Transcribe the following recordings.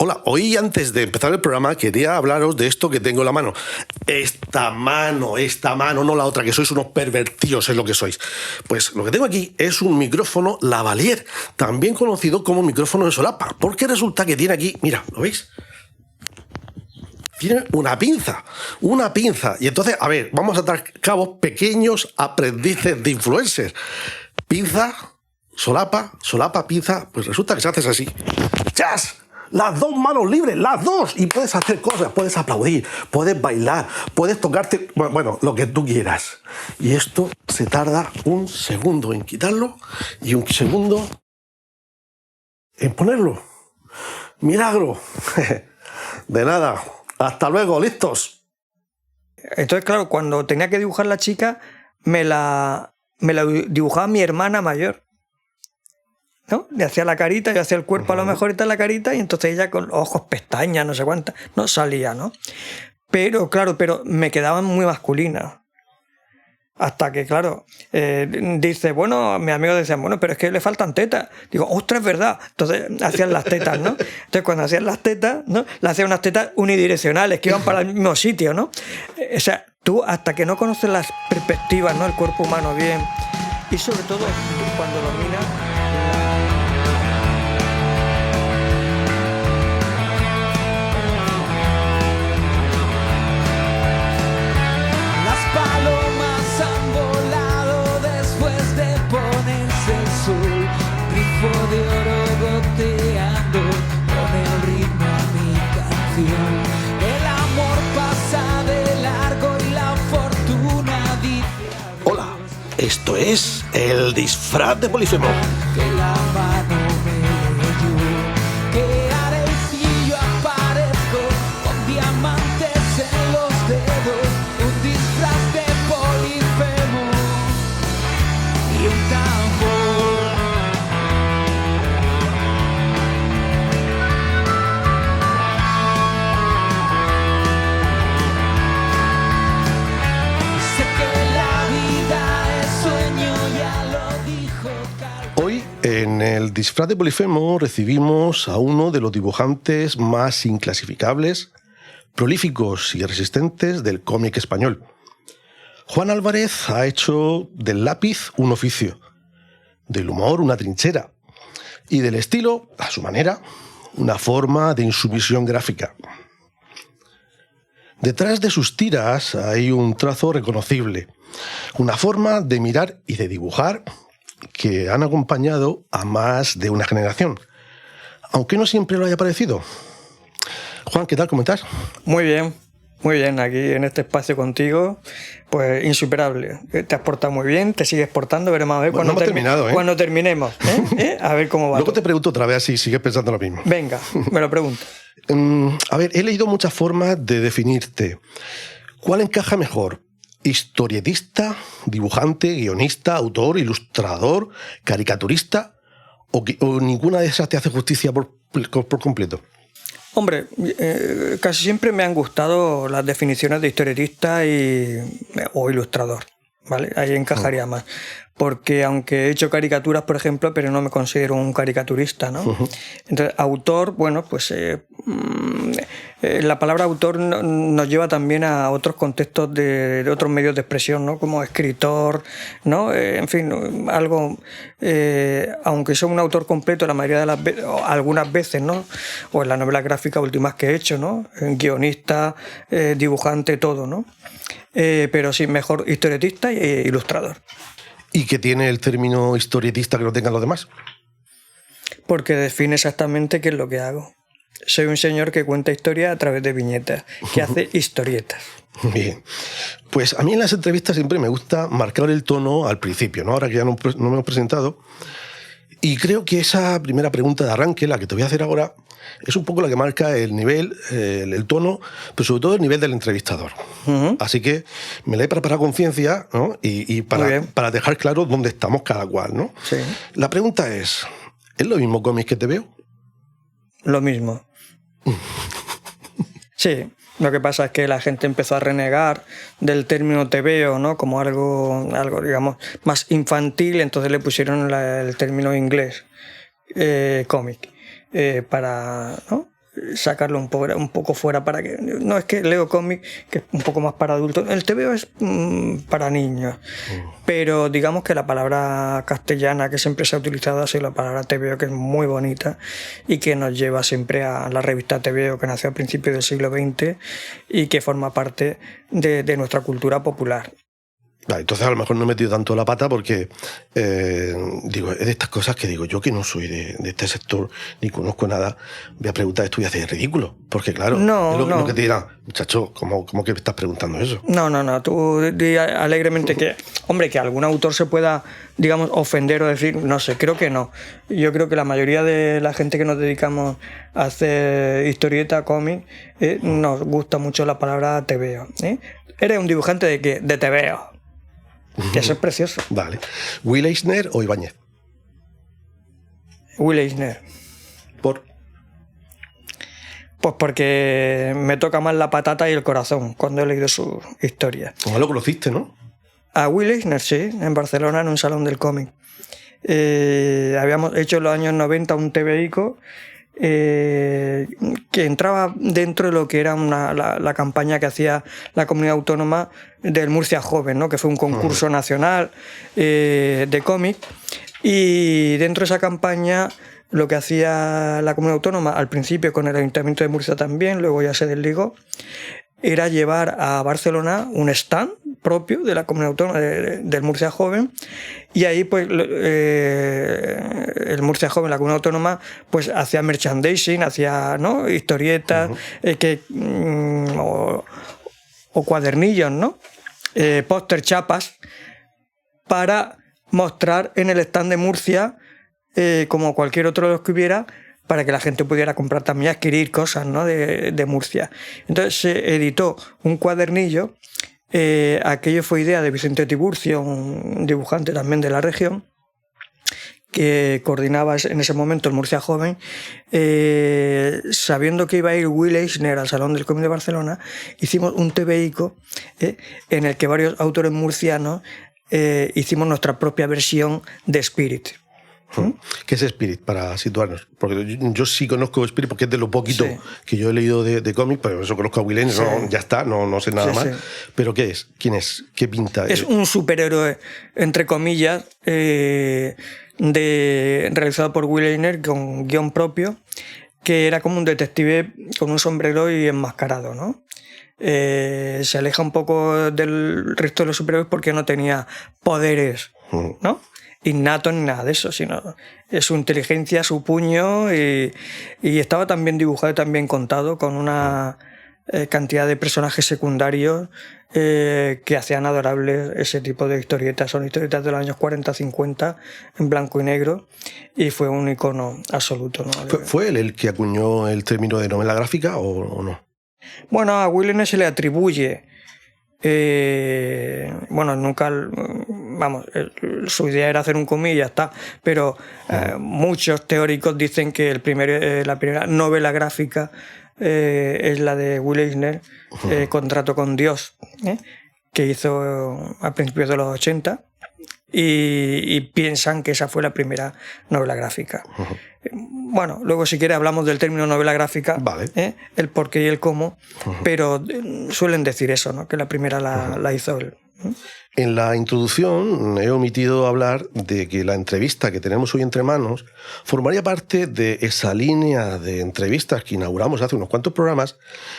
Hola, hoy antes de empezar el programa quería hablaros de esto que tengo en la mano. Esta mano, no la otra, que sois unos pervertidos, es lo que sois. Pues lo que tengo aquí es un micrófono lavalier, también conocido como micrófono de solapa, porque resulta que tiene aquí, mira, ¿lo veis? Tiene una pinza. Y entonces, a ver, vamos a atar cabos, pequeños aprendices de influencers. Pinza, solapa, pinza, pues resulta que se hace así. ¡Chas! Las dos manos libres, las dos. Y puedes hacer cosas, puedes aplaudir, puedes bailar, puedes tocarte, bueno, lo que tú quieras. Y esto se tarda un segundo en quitarlo y un segundo en ponerlo. ¡Milagro! De nada. Hasta luego, listos. Entonces, claro, cuando tenía que dibujar la chica, me la dibujaba mi hermana mayor, ¿no? Le hacía la carita, yo hacía el cuerpo a lo mejor y tal la carita, y entonces ella con ojos, pestañas, no sé cuántas, no salía, ¿no? Pero, claro, me quedaban muy masculinas. Hasta que, claro, dice, bueno, mis amigos decían, bueno, pero es que le faltan tetas. Digo, ostras, es verdad. Entonces hacían las tetas, ¿no? Entonces cuando hacían las tetas, ¿no? Le hacían unas tetas unidireccionales que iban para el mismo sitio, ¿no? O sea, tú hasta que no conoces las perspectivas, ¿no? El cuerpo humano bien, y sobre todo cuando dominas. De oro goteando con el ritmo a mi canción. El amor pasa de largo y la fortuna dice adiós. Hola, esto es el disfraz de Polifemo. Que la mano me leyó, que arecillo aparezco con diamantes en los dedos. Un disfraz de Polifemo y un tambor. Hoy, en el disfraz de Polifemo, recibimos a uno de los dibujantes más inclasificables, prolíficos y resistentes del cómic español. Juan Álvarez ha hecho del lápiz un oficio, del humor una trinchera y del estilo, a su manera, una forma de insumisión gráfica. Detrás de sus tiras hay un trazo reconocible, una forma de mirar y de dibujar que han acompañado a más de una generación, aunque no siempre lo haya parecido. Juan, ¿qué tal? ¿Cómo estás? Muy bien, aquí en este espacio contigo, pues insuperable. Te has portado muy bien, te sigues portando, veremos a ver cuando cuando terminemos, a ver cómo va. Luego te pregunto otra vez si sigues pensando lo mismo. Venga, me lo pregunto. A ver, he leído muchas formas de definirte. ¿Cuál encaja mejor? ¿Historietista, dibujante, guionista, autor, ilustrador, caricaturista? ¿O ninguna de esas te hace justicia por completo? Hombre, casi siempre me han gustado las definiciones de historietista o ilustrador, ¿vale? Ahí encajaría más. Porque aunque he hecho caricaturas, por ejemplo, pero no me considero un caricaturista, ¿no? Entonces, autor, bueno, pues la palabra autor nos lleva también a otros contextos de otros medios de expresión, ¿no? Como escritor, ¿no? En fin, algo, aunque soy un autor completo la mayoría de las veces, algunas veces, ¿no? O en las novelas gráficas últimas que he hecho, ¿no? Guionista, dibujante, todo, ¿no? Pero sí, mejor historietista e ilustrador. ¿Y qué tiene el término historietista que no tengan los demás? Porque define exactamente qué es lo que hago. Soy un señor que cuenta historias a través de viñetas, que hace historietas. Bien. Pues a mí en las entrevistas siempre me gusta marcar el tono al principio, ¿no? Ahora que ya no me hemos presentado. Y creo que esa primera pregunta de arranque, la que te voy a hacer ahora, es un poco la que marca el nivel, el tono, pero sobre todo el nivel del entrevistador. Así que me la he preparado con ciencia, ¿no? Y para dejar claro dónde estamos cada cual, ¿no? Sí. La pregunta es lo mismo cómic que te veo? Lo mismo. Sí. Lo que pasa es que la gente empezó a renegar del término tebeo, ¿no? Como algo digamos, más infantil, entonces le pusieron el término inglés, cómic, para, ¿no? sacarlo un poco fuera para que... No, es que leo cómic que es un poco más para adultos. El TVO es para niños. Pero digamos que la palabra castellana que siempre se ha utilizado ha sido la palabra TVO, que es muy bonita y que nos lleva siempre a la revista TVO, que nació a principios del siglo XX y que forma parte de nuestra cultura popular. Vale, entonces a lo mejor no he metido tanto la pata porque digo, es de estas cosas que digo, yo que no soy de este sector ni conozco nada, voy a preguntar esto y voy a hacer ridículo. Porque claro, No, es lo no. que te dirán, muchacho, ¿cómo que me estás preguntando eso? No, tú di alegremente que, hombre, que algún autor se pueda, digamos, ofender o decir, no sé, creo que no. Yo creo que la mayoría de la gente que nos dedicamos a hacer historieta, cómic, nos gusta mucho la palabra TVO. ¿Eres un dibujante de qué? De TVO. Que eso es precioso. Vale. ¿Will Eisner o Ibáñez? Will Eisner. ¿Por? Pues porque me toca más la patata y el corazón cuando he leído su historia. Como lo conociste, ¿no? A Will Eisner, sí, en Barcelona, en un salón del cómic. Habíamos hecho en los años 90 un TVIco que entraba dentro de lo que era la campaña que hacía la comunidad autónoma del Murcia Joven, ¿no? Que fue un concurso nacional de cómic, y dentro de esa campaña lo que hacía la comunidad autónoma al principio con el Ayuntamiento de Murcia también, luego ya se desligó, era llevar a Barcelona un stand propio de la comunidad autónoma del Murcia Joven, y ahí pues el Murcia Joven, la comunidad autónoma, pues hacía merchandising, hacía, ¿no?, historietas, o cuadernillos, ¿no? Póster, chapas, para mostrar en el stand de Murcia, como cualquier otro de los que hubiera, para que la gente pudiera comprar también, adquirir cosas, ¿no?, de Murcia. Entonces se editó un cuadernillo, aquello fue idea de Vicente Tiburcio, un dibujante también de la región, que coordinaba en ese momento el Murcia Joven, sabiendo que iba a ir Will Eisner al Salón del Cómic de Barcelona, hicimos un TVIco en el que varios autores murcianos hicimos nuestra propia versión de Spirit. ¿Qué es Spirit, para situarnos? Porque yo sí conozco Spirit porque es de lo poquito que yo he leído de cómic, pero eso conozco a Will Eisner, no, ya está, no sé nada más. Sí. Pero ¿qué es? ¿Quién es? ¿Qué pinta? Es un superhéroe, entre comillas, realizado por Will Eisner con guión propio, que era como un detective con un sombrero y enmascarado, ¿no? Se aleja un poco del resto de los superhéroes porque no tenía poderes, ¿no?, innato ni nada de eso, sino su inteligencia, su puño, y estaba también dibujado y también contado con una cantidad de personajes secundarios que hacían adorables ese tipo de historietas. Son historietas de los años 40-50 en blanco y negro, y fue un icono absoluto, ¿no? ¿Fue él el que acuñó el término de novela gráfica o no? Bueno, a Will Eisner se le atribuye, bueno, nunca, vamos, su idea era hacer un cómic y ya está, pero muchos teóricos dicen que la primera novela gráfica es la de Will Eisner, Contrato con Dios, que hizo a principios de los 80, y piensan que esa fue la primera novela gráfica. Bueno, luego si quiere hablamos del término novela gráfica, vale. El por qué y el cómo, pero suelen decir eso, ¿no?, que la primera la hizo él. En la introducción he omitido hablar de que la entrevista que tenemos hoy entre manos formaría parte de esa línea de entrevistas que inauguramos hace unos cuantos programas,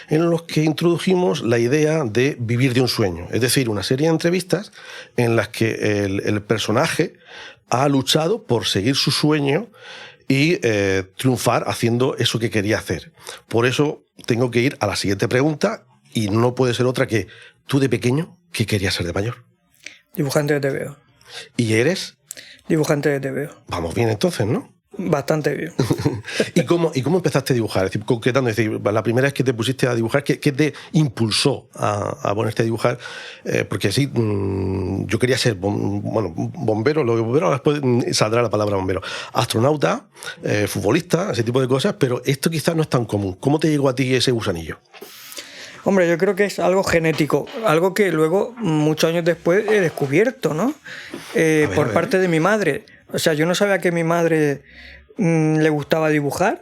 en los que introdujimos la idea de vivir de un sueño, es decir, una serie de entrevistas en las que el personaje ha luchado por seguir su sueño y triunfar haciendo eso que quería hacer. Por eso tengo que ir a la siguiente pregunta, y no puede ser otra que: ¿tú de pequeño qué querías ser de mayor? Dibujante de TVO. ¿Y eres? Dibujante de TVO. Vamos bien entonces, ¿no? Bastante bien. ¿Y cómo empezaste a dibujar? Es decir, concretando, es decir, la primera vez que te pusiste a dibujar, ¿qué te impulsó a ponerte a dibujar? Porque sí, yo quería ser bombero, después saldrá la palabra bombero, astronauta, futbolista, ese tipo de cosas, pero esto quizás no es tan común. ¿Cómo te llegó a ti ese gusanillo? Hombre, yo creo que es algo genético, algo que luego, muchos años después, he descubierto, ¿no? Por parte de mi madre. O sea, yo no sabía que a mi madre le gustaba dibujar.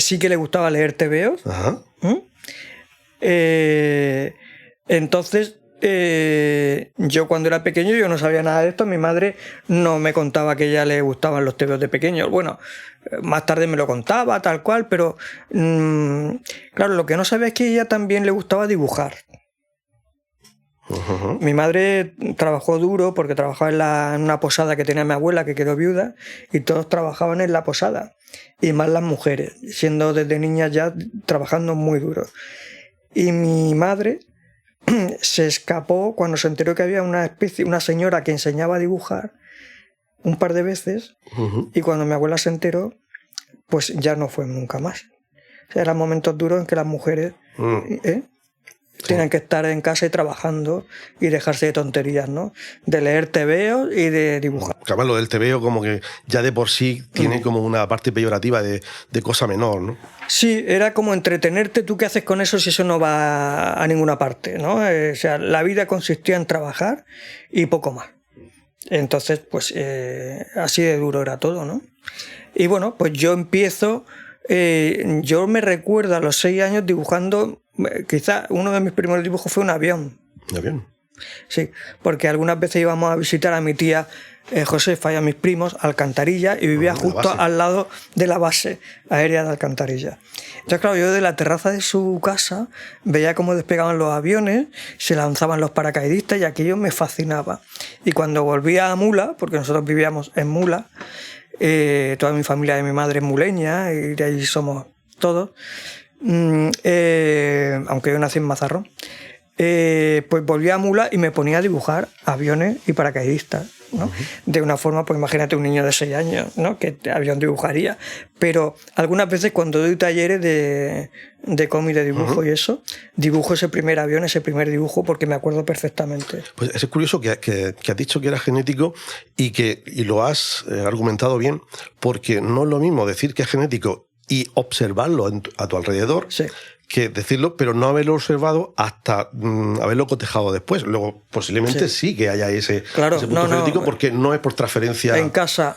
sí que le gustaba leer tebeos. Ajá. Entonces, yo cuando era pequeño yo no sabía nada de esto. Mi madre no me contaba que a ella le gustaban los tebeos de pequeño. Bueno, más tarde me lo contaba, tal cual, pero claro, lo que no sabía es que a ella también le gustaba dibujar. Ajá. Mi madre trabajó duro porque trabajaba en una posada que tenía mi abuela, que quedó viuda, y todos trabajaban en la posada, y más las mujeres, siendo desde niñas ya trabajando muy duro. Y mi madre se escapó cuando se enteró que había una señora que enseñaba a dibujar un par de veces, y cuando mi abuela se enteró, pues ya no fue nunca más. O sea, eran momentos duros en que las mujeres tienen que estar en casa y trabajando y dejarse de tonterías, ¿no? De leer tebeos y de dibujar. Además, lo del tebeo como que ya de por sí tiene como una parte peyorativa de cosa menor, ¿no? Sí, era como entretenerte. ¿Tú qué haces con eso si eso no va a ninguna parte, ¿no? O sea, la vida consistía en trabajar y poco más. Entonces, pues así de duro era todo, ¿no? Y bueno, pues yo empiezo... yo me recuerdo a los 6 años dibujando, quizá uno de mis primeros dibujos fue un avión. ¿Un avión? Sí, porque algunas veces íbamos a visitar a mi tía Josefa y a mis primos a Alcantarilla, y vivía justo al lado de la base aérea de Alcantarilla. Entonces, claro, yo de la terraza de su casa veía cómo despegaban los aviones, se lanzaban los paracaidistas, y aquello me fascinaba. Y cuando volvía a Mula, porque nosotros vivíamos en Mula, toda mi familia de mi madre es muleña, y de ahí somos todos, aunque yo nací en Mazarrón, pues volví a Mula y me ponía a dibujar aviones y paracaidistas, ¿no? De una forma, pues imagínate un niño de 6 años, ¿no? Que avión dibujaría. Pero algunas veces cuando doy talleres de cómic, de dibujo y eso, dibujo ese primer avión, ese primer dibujo, porque me acuerdo perfectamente. Pues es curioso que has dicho que era genético y lo has argumentado bien, porque no es lo mismo decir que es genético y observarlo a tu alrededor, Sí. que decirlo, pero no haberlo observado hasta haberlo cotejado después. Luego, posiblemente sí que haya ese punto genético, porque no es por transferencia. En casa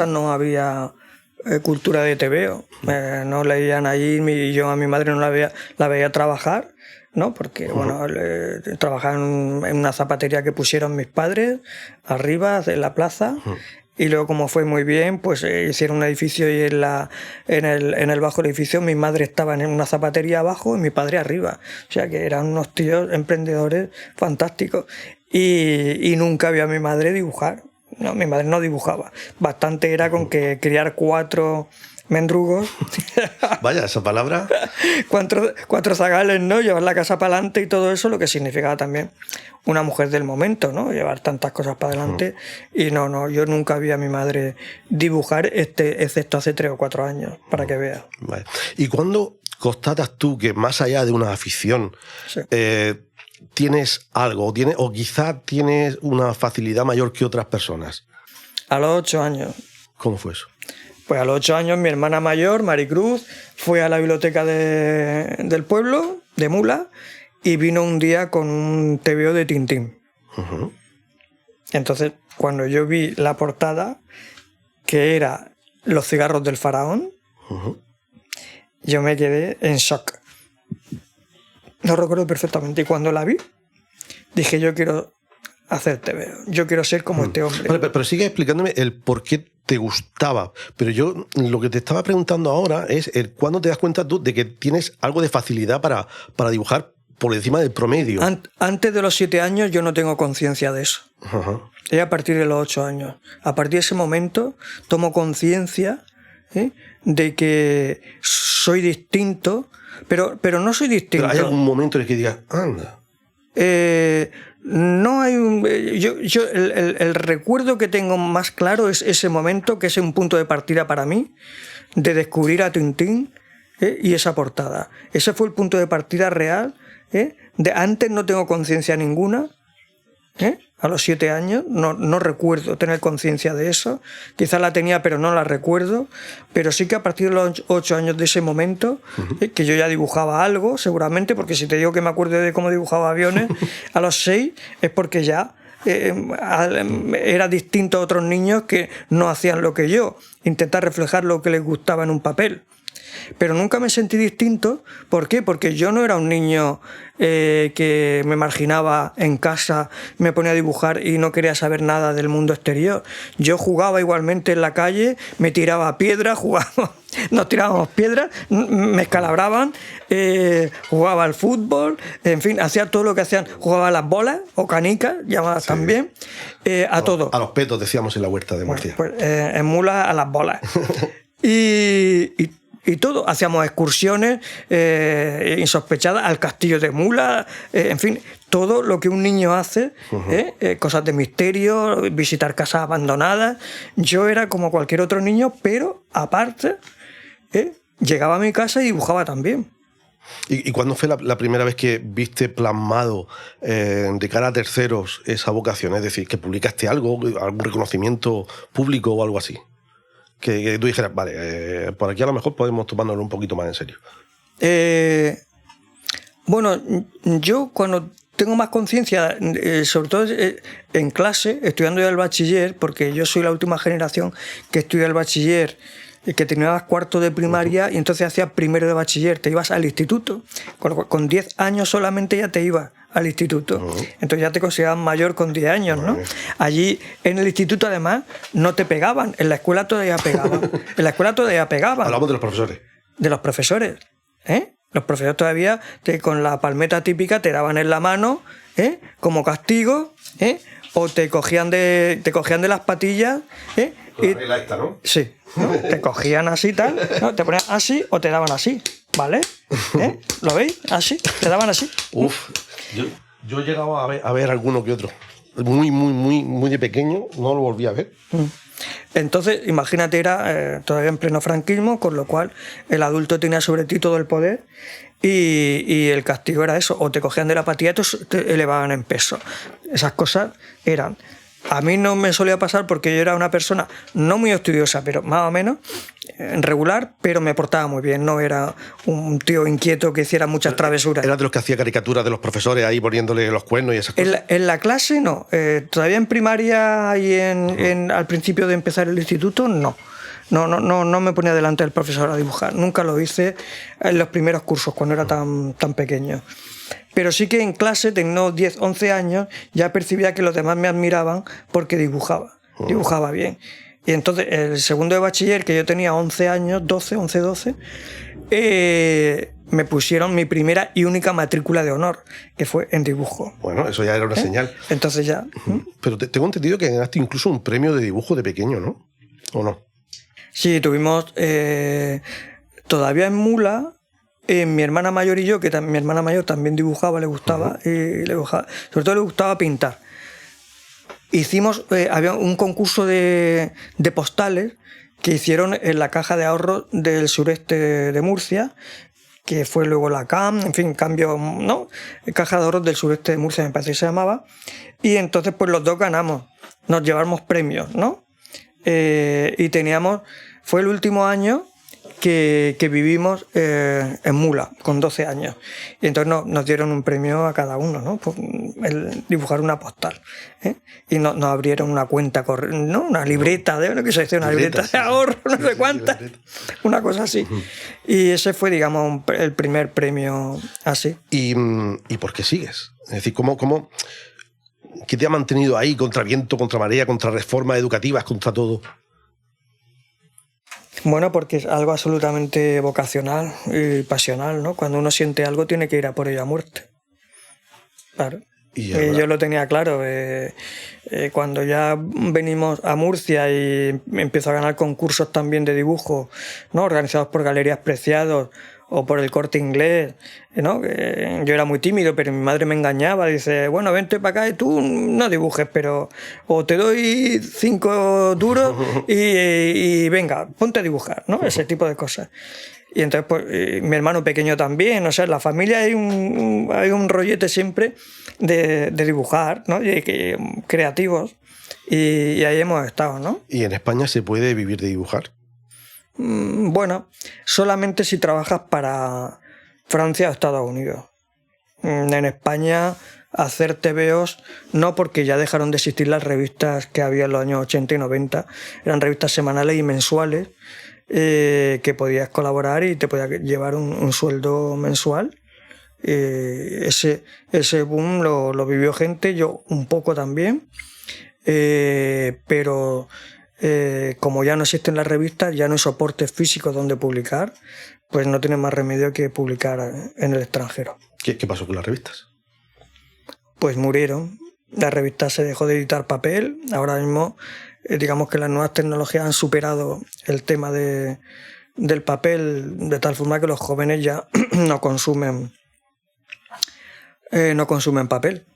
no había cultura de tebeo. No leían allí, yo a mi madre no la veía trabajar, ¿no? Porque bueno, trabajaban en una zapatería que pusieron mis padres arriba de la plaza. Y luego, como fue muy bien, pues hicieron un edificio, y en el bajo edificio mi madre estaba en una zapatería abajo y mi padre arriba. O sea que eran unos tíos emprendedores fantásticos. Y nunca vi a mi madre dibujar. No, mi madre no dibujaba. Bastante era con que criar 4 mendrugos. Vaya, esa palabra. 4 zagales, ¿no? Llevar la casa para adelante y todo eso, lo que significaba también una mujer del momento, ¿no? Llevar tantas cosas para adelante. Y no, yo nunca vi a mi madre dibujar, excepto hace 3 o 4 años, para que veas. Vale. ¿Y cuándo constatas tú que más allá de una afición, Sí. tienes algo, o quizá tienes una facilidad mayor que otras personas? A los 8 años. ¿Cómo fue eso? Pues a los 8 años mi hermana mayor, Maricruz, fue a la biblioteca del pueblo, de Mula, y vino un día con un tebeo de Tintín. Entonces, cuando yo vi la portada, que era Los cigarros del faraón, yo me quedé en shock. Lo recuerdo perfectamente. Y cuando la vi, dije, yo quiero hacer tebeo. Yo quiero ser como este hombre. Vale, pero sigue explicándome el por qué te gustaba. Pero yo lo que te estaba preguntando ahora es cuándo te das cuenta tú de que tienes algo de facilidad para dibujar por encima del promedio. Antes de los 7 años yo no tengo conciencia de eso. Es a partir de los 8 años. A partir de ese momento tomo conciencia de que soy distinto, pero no soy distinto. Pero hay algún momento en el que digas, anda. No hay el recuerdo que tengo más claro es ese momento, que es un punto de partida para mí, de descubrir a Tintín y esa portada. Ese fue el punto de partida real. De antes no tengo conciencia ninguna. A los 7 años no recuerdo tener conciencia de eso. Quizás la tenía, pero no la recuerdo. Pero sí que a partir de los 8 años de ese momento, que yo ya dibujaba algo, seguramente, porque si te digo que me acuerdo de cómo dibujaba aviones, a los 6 es porque ya era distinto a otros niños que no hacían lo que yo, intentar reflejar lo que les gustaba en un papel. pero nunca me sentí distinto. ¿Por qué? Porque yo no era un niño que me marginaba en casa, me ponía a dibujar y no quería saber nada del mundo exterior. Yo jugaba igualmente en la calle, me tiraba piedras, nos tirábamos piedras, me escalabraban, jugaba al fútbol, en fin, hacía todo lo que hacían. Jugaba a las bolas o canicas, llamadas también, a todo. A los petos, decíamos en la huerta de Murcia. Pues, en Mula a las bolas. Y todo, hacíamos excursiones insospechadas al castillo de Mula, en fin, todo lo que un niño hace, cosas de misterio, visitar casas abandonadas. Yo era como cualquier otro niño, pero aparte, llegaba a mi casa y dibujaba también. ¿Y cuándo fue la primera vez que viste plasmado de cara a terceros esa vocación? Es decir, que publicaste algo, algún reconocimiento público o algo así. Que tú dijeras, vale, por aquí a lo mejor podemos tomárnoslo un poquito más en serio. Bueno, yo cuando tengo más conciencia, sobre todo en clase, estudiando ya el bachiller, porque yo soy la última generación que estudia el bachiller, que terminabas cuarto de primaria y entonces hacías primero de bachiller, te ibas al instituto. Con 10 años solamente ya te ibas al instituto. Entonces ya te consideraban mayor con 10 años, ¿no? Allí en el instituto además no te pegaban, en la escuela todavía pegaban. En la escuela todavía pegaban. Hablamos de los profesores. De los profesores, Los profesores todavía con la palmeta típica te daban en la mano, como castigo, o te cogían de las patillas, Con la regla esta, ¿no? Sí, ¿no? Te cogían así, tal, ¿no? Te ponían así o te daban así, ¿vale? ¿Lo veis? Así, te daban así. Uf, yo he llegado a ver alguno que otro. Muy de pequeño, no lo volví a ver. Entonces, imagínate, era todavía en pleno franquismo, con lo cual el adulto tenía sobre ti todo el poder y el castigo era eso, o te cogían de la patilla y te elevaban en peso. Esas cosas eran... A mí no me solía pasar porque yo era una persona no muy estudiosa, pero más o menos regular, pero me portaba muy bien. No era un tío inquieto que hiciera muchas travesuras. ¿Era de los que hacía caricaturas de los profesores ahí poniéndole los cuernos y esas cosas? En la clase no. Todavía en primaria y al principio de empezar el instituto no. No me ponía delante del profesor a dibujar. Nunca lo hice en los primeros cursos cuando era tan pequeño. Pero sí que en clase, teniendo 10, 11 años, ya percibía que los demás me admiraban porque dibujaba bien. Y entonces, el segundo de bachiller, que yo tenía 11 años, 12, me pusieron mi primera y única matrícula de honor, que fue en dibujo. Bueno, eso ya era una señal. Entonces ya... Pero tengo entendido que ganaste incluso un premio de dibujo de pequeño, ¿no? ¿O no? Sí, tuvimos... todavía en Mula... mi hermana mayor y yo, que mi hermana mayor también dibujaba, le gustaba, y le dibujaba, sobre todo le gustaba pintar. Hicimos, había un concurso de postales que hicieron en la caja de ahorros del sureste de Murcia, que fue luego la CAM, en fin, cambio, ¿no? Caja de ahorros del sureste de Murcia, me parece que se llamaba, y entonces pues los dos ganamos, nos llevamos premios, ¿no? Y teníamos, fue el último año que vivimos en Mula, con 12 años. Y entonces nos dieron un premio a cada uno, ¿no? Por el dibujar una postal. Y nos abrieron una cuenta, ¿no? Una libreta, ¿qué se dice? Una libreta de ahorro, no sé cuántas. Una cosa así. Y ese fue, digamos, el primer premio así. ¿Y por qué sigues? Es decir, ¿qué te ha mantenido ahí contra viento, contra marea, contra reformas educativas, contra todo? Bueno, porque es algo absolutamente vocacional y pasional, ¿no? Cuando uno siente algo tiene que ir a por ello a muerte. Claro. Yo lo tenía claro. Cuando ya venimos a Murcia y empiezo a ganar concursos también de dibujo, ¿no? Organizados por Galerías Preciados o por el Corte Inglés, ¿no? Yo era muy tímido, pero mi madre me engañaba. Dice, bueno, vente para acá y tú no dibujes, pero o te doy 5 duros y venga, ponte a dibujar, ¿no? Ese tipo de cosas. Y entonces, pues, mi hermano pequeño también, o sea, en la familia hay un rollete siempre de dibujar, ¿no? Y creativos, y ahí hemos estado, ¿no? ¿Y en España se puede vivir de dibujar? Bueno, solamente si trabajas para Francia o Estados Unidos. En España, hacer TVOs, no, porque ya dejaron de existir las revistas que había en los años 80 y 90, eran revistas semanales y mensuales. que podías colaborar y te podía llevar un sueldo mensual. Ese boom lo vivió gente, yo un poco también, pero como ya no existen las revistas, ya no hay soportes físicos donde publicar, pues no tiene más remedio que publicar en el extranjero. ¿Qué pasó con las revistas? Pues murieron. La revista se dejó de editar papel. Ahora mismo, digamos que las nuevas tecnologías han superado el tema del papel, de tal forma que los jóvenes ya no consumen papel.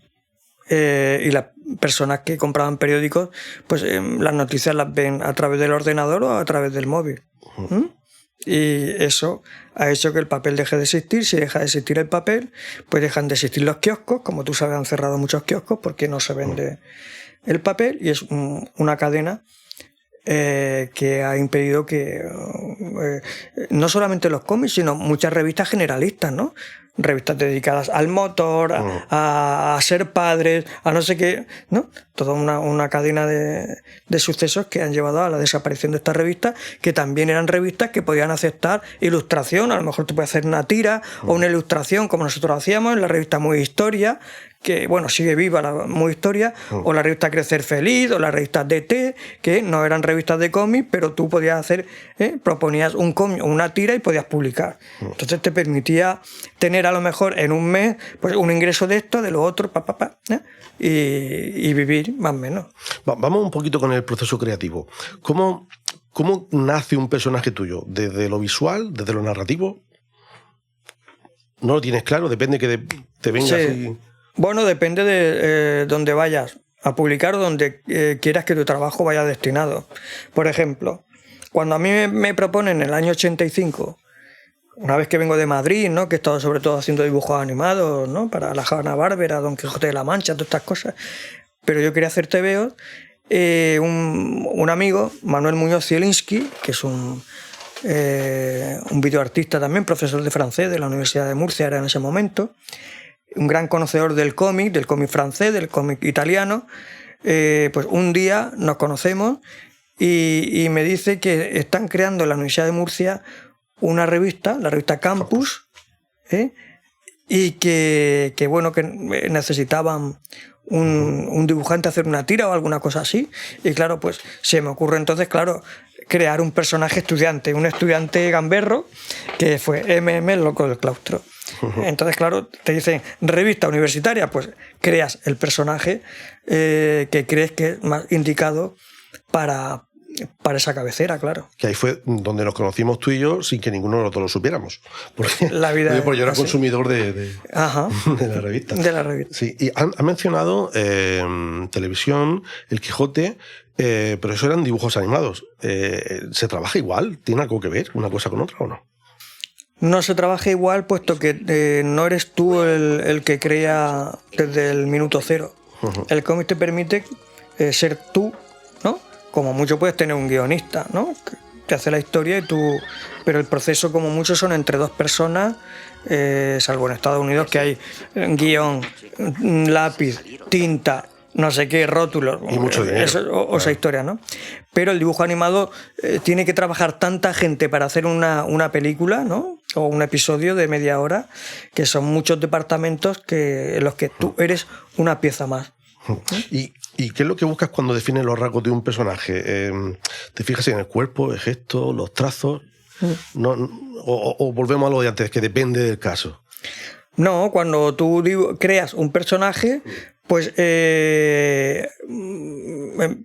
Y las personas que compraban periódicos, pues las noticias las ven a través del ordenador o a través del móvil. Y eso ha hecho que el papel deje de existir. Si deja de existir el papel, pues dejan de existir los kioscos. Como tú sabes, han cerrado muchos kioscos porque no se vende el papel, y es una cadena que ha impedido que no solamente los cómics, sino muchas revistas generalistas, ¿no? Revistas dedicadas al motor, a ser padres, a no sé qué, ¿no? Toda una cadena de sucesos que han llevado a la desaparición de estas revistas, que también eran revistas que podían aceptar ilustración. A lo mejor te puede hacer una tira o una ilustración, como nosotros hacíamos en la revista Muy Historia, que bueno, sigue viva la Muy Historia, o la revista Crecer Feliz, o la revista DT, que no eran revistas de cómic, pero tú podías hacer, proponías un cómic o una tira y podías publicar. Entonces te permitía tener a lo mejor en un mes pues un ingreso de esto, de lo otro, y vivir más o menos. Vamos un poquito con el proceso creativo. ¿Cómo nace un personaje tuyo? ¿Desde lo visual? ¿Desde lo narrativo? ¿No lo tienes claro? Depende que te venga así. Bueno, depende de dónde vayas a publicar o donde quieras que tu trabajo vaya destinado. Por ejemplo, cuando a mí me proponen en el año 85, una vez que vengo de Madrid, ¿no? Que he estado sobre todo haciendo dibujos animados, ¿no? Para la Hanna-Barbera, Don Quijote de la Mancha, todas estas cosas, pero yo quería hacer tebeos, un amigo, Manuel Muñoz Zielinski, que es un videoartista también, profesor de francés de la Universidad de Murcia era en ese momento, un gran conocedor del cómic francés, del cómic italiano, pues un día nos conocemos y me dice que están creando en la Universidad de Murcia una revista, la revista Campus, y que bueno, que necesitaban un dibujante hacer una tira o alguna cosa así. Y claro, pues se me ocurre entonces, claro, crear un personaje estudiante, un estudiante gamberro que fue el loco del claustro. Entonces, claro, te dicen revista universitaria, pues creas el personaje que crees que es más indicado para esa cabecera, claro. Que ahí fue donde nos conocimos tú y yo sin que ninguno de nosotros lo supiéramos. Porque yo era así. consumidor de la revista. De la revista. Sí, y ha mencionado televisión, El Quijote, pero eso eran dibujos animados. ¿Se trabaja igual? ¿Tiene algo que ver una cosa con otra o no? No se trabaja igual, puesto que no eres tú el que crea desde el minuto cero. El cómic te permite ser tú, ¿no? Como mucho puedes tener un guionista, ¿no? Que hace la historia pero el proceso como mucho son entre dos personas, salvo en Estados Unidos que hay guión, lápiz, tinta, no sé qué, rótulos. Y mucho dinero. Esa historia, ¿no? Pero el dibujo animado tiene que trabajar tanta gente para hacer una película, ¿no? O un episodio de media hora, que son muchos departamentos en los que tú eres una pieza más. ¿Y qué es lo que buscas cuando defines los rasgos de un personaje? ¿Te fijas en el cuerpo, el gesto, los trazos? ¿O volvemos a lo de antes, que depende del caso? No, cuando tú creas un personaje, pues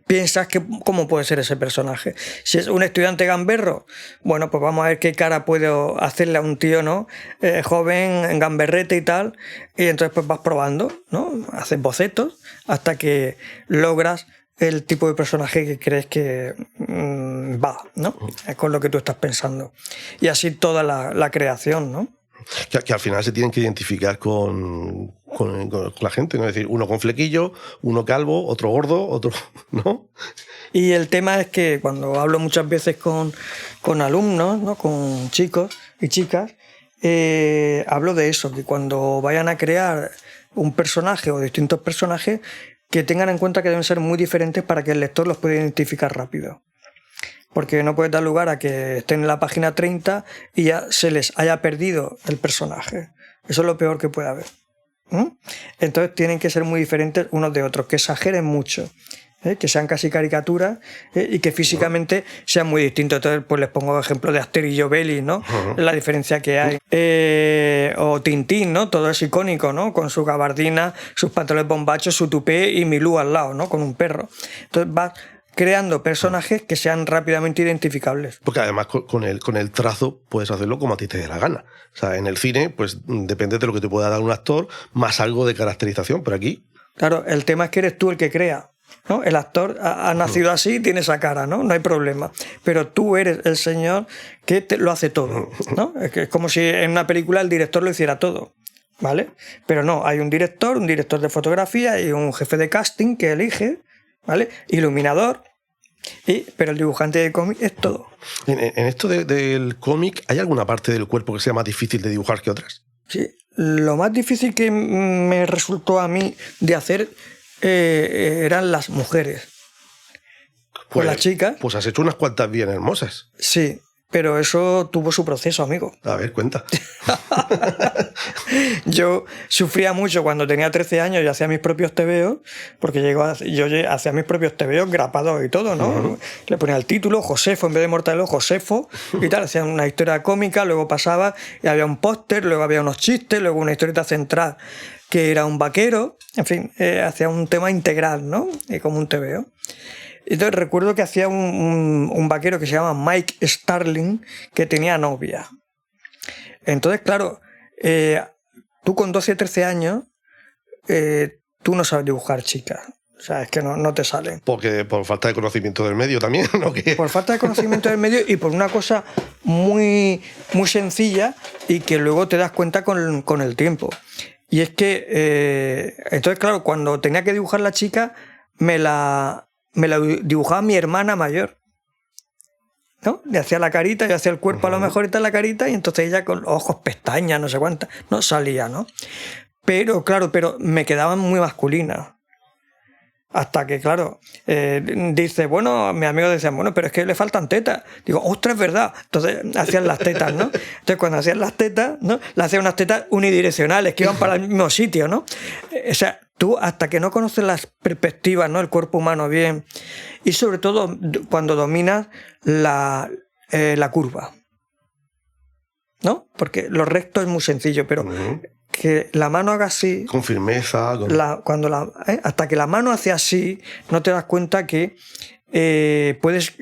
piensas que cómo puede ser ese personaje. Si es un estudiante gamberro, bueno, pues vamos a ver qué cara puedo hacerle a un tío, ¿no? Joven, gamberrete y tal, y entonces pues vas probando, ¿no? Haces bocetos hasta que logras el tipo de personaje que crees que va, ¿no? Con lo que tú estás pensando. Y así toda la creación, ¿no? Que al final se tienen que identificar con la gente, ¿no? Es decir, uno con flequillo, uno calvo, otro gordo, otro, ¿no? Y el tema es que cuando hablo muchas veces con alumnos, ¿no? Con chicos y chicas, hablo de eso, que cuando vayan a crear un personaje o distintos personajes, que tengan en cuenta que deben ser muy diferentes para que el lector los pueda identificar rápido. porque no puede dar lugar a que estén en la página 30 y ya se les haya perdido el personaje. Eso es lo peor que puede haber. Entonces tienen que ser muy diferentes unos de otros, que exageren mucho, que sean casi caricaturas, y que físicamente sean muy distintos. Entonces pues les pongo ejemplo de Asterix y Obelix, ¿no? La diferencia que hay. O Tintín, ¿no? Todo es icónico, ¿no? Con su gabardina, sus pantalones bombachos, su tupé y Milú al lado, ¿no? Con un perro. Entonces vas creando personajes que sean rápidamente identificables. Porque además con el trazo puedes hacerlo como a ti te dé la gana. O sea, en el cine, pues depende de lo que te pueda dar un actor, más algo de caracterización, pero aquí... Claro, el tema es que eres tú el que crea, ¿no? El actor ha nacido así, tiene esa cara, ¿no? No hay problema. Pero tú eres el señor que lo hace todo, ¿no? Es como si en una película el director lo hiciera todo, ¿vale? Pero no, hay un director de fotografía y un jefe de casting que elige, ¿vale? Iluminador, pero el dibujante de cómic es todo. En esto del cómic, ¿hay alguna parte del cuerpo que sea más difícil de dibujar que otras? Sí, lo más difícil que me resultó a mí de hacer eran las mujeres. Pues las chicas. Pues has hecho unas cuantas bien hermosas. Sí, pero eso tuvo su proceso, amigo. A ver, cuenta. Yo sufría mucho cuando tenía 13 años y hacía mis propios tebeos, porque yo hacía mis propios tebeos grapados y todo, ¿no? Le ponía el título, Josefo, en vez de Mortadelo, Josefo, y tal. Hacía una historia cómica, luego pasaba y había un póster, luego había unos chistes, luego una historieta central que era un vaquero, en fin, hacía un tema integral, ¿no? Como un tebeo. Entonces recuerdo que hacía un vaquero que se llama Mike Starling, que tenía novia. Entonces, claro, tú con 12 o 13 años, tú no sabes dibujar chicas. O sea, es que no te salen. Porque por falta de conocimiento del medio también, ¿no? Por falta de conocimiento del medio y por una cosa muy, muy sencilla y que luego te das cuenta con el tiempo. Y es que, entonces, claro, cuando tenía que dibujar la chica, me la dibujaba mi hermana mayor, ¿no? Le hacía la carita, yo hacía el cuerpo a lo mejor y tal la carita, y entonces ella con los ojos, pestañas, no sé cuántas, no salía, ¿no? Pero, claro, me quedaban muy masculinas. Hasta que, claro, dice, bueno, mis amigos decían, bueno, pero es que le faltan tetas. Digo, ostras, es verdad. Entonces hacían las tetas, ¿no? Entonces cuando hacían las tetas, ¿no? Le hacían unas tetas unidireccionales que iban para el mismo sitio, ¿no? O sea, tú hasta que no conoces las perspectivas, ¿no? El cuerpo humano bien, y sobre todo cuando dominas la curva, ¿no? Porque lo recto es muy sencillo, pero que la mano haga así... Con firmeza... hasta que la mano hace así, no te das cuenta que puedes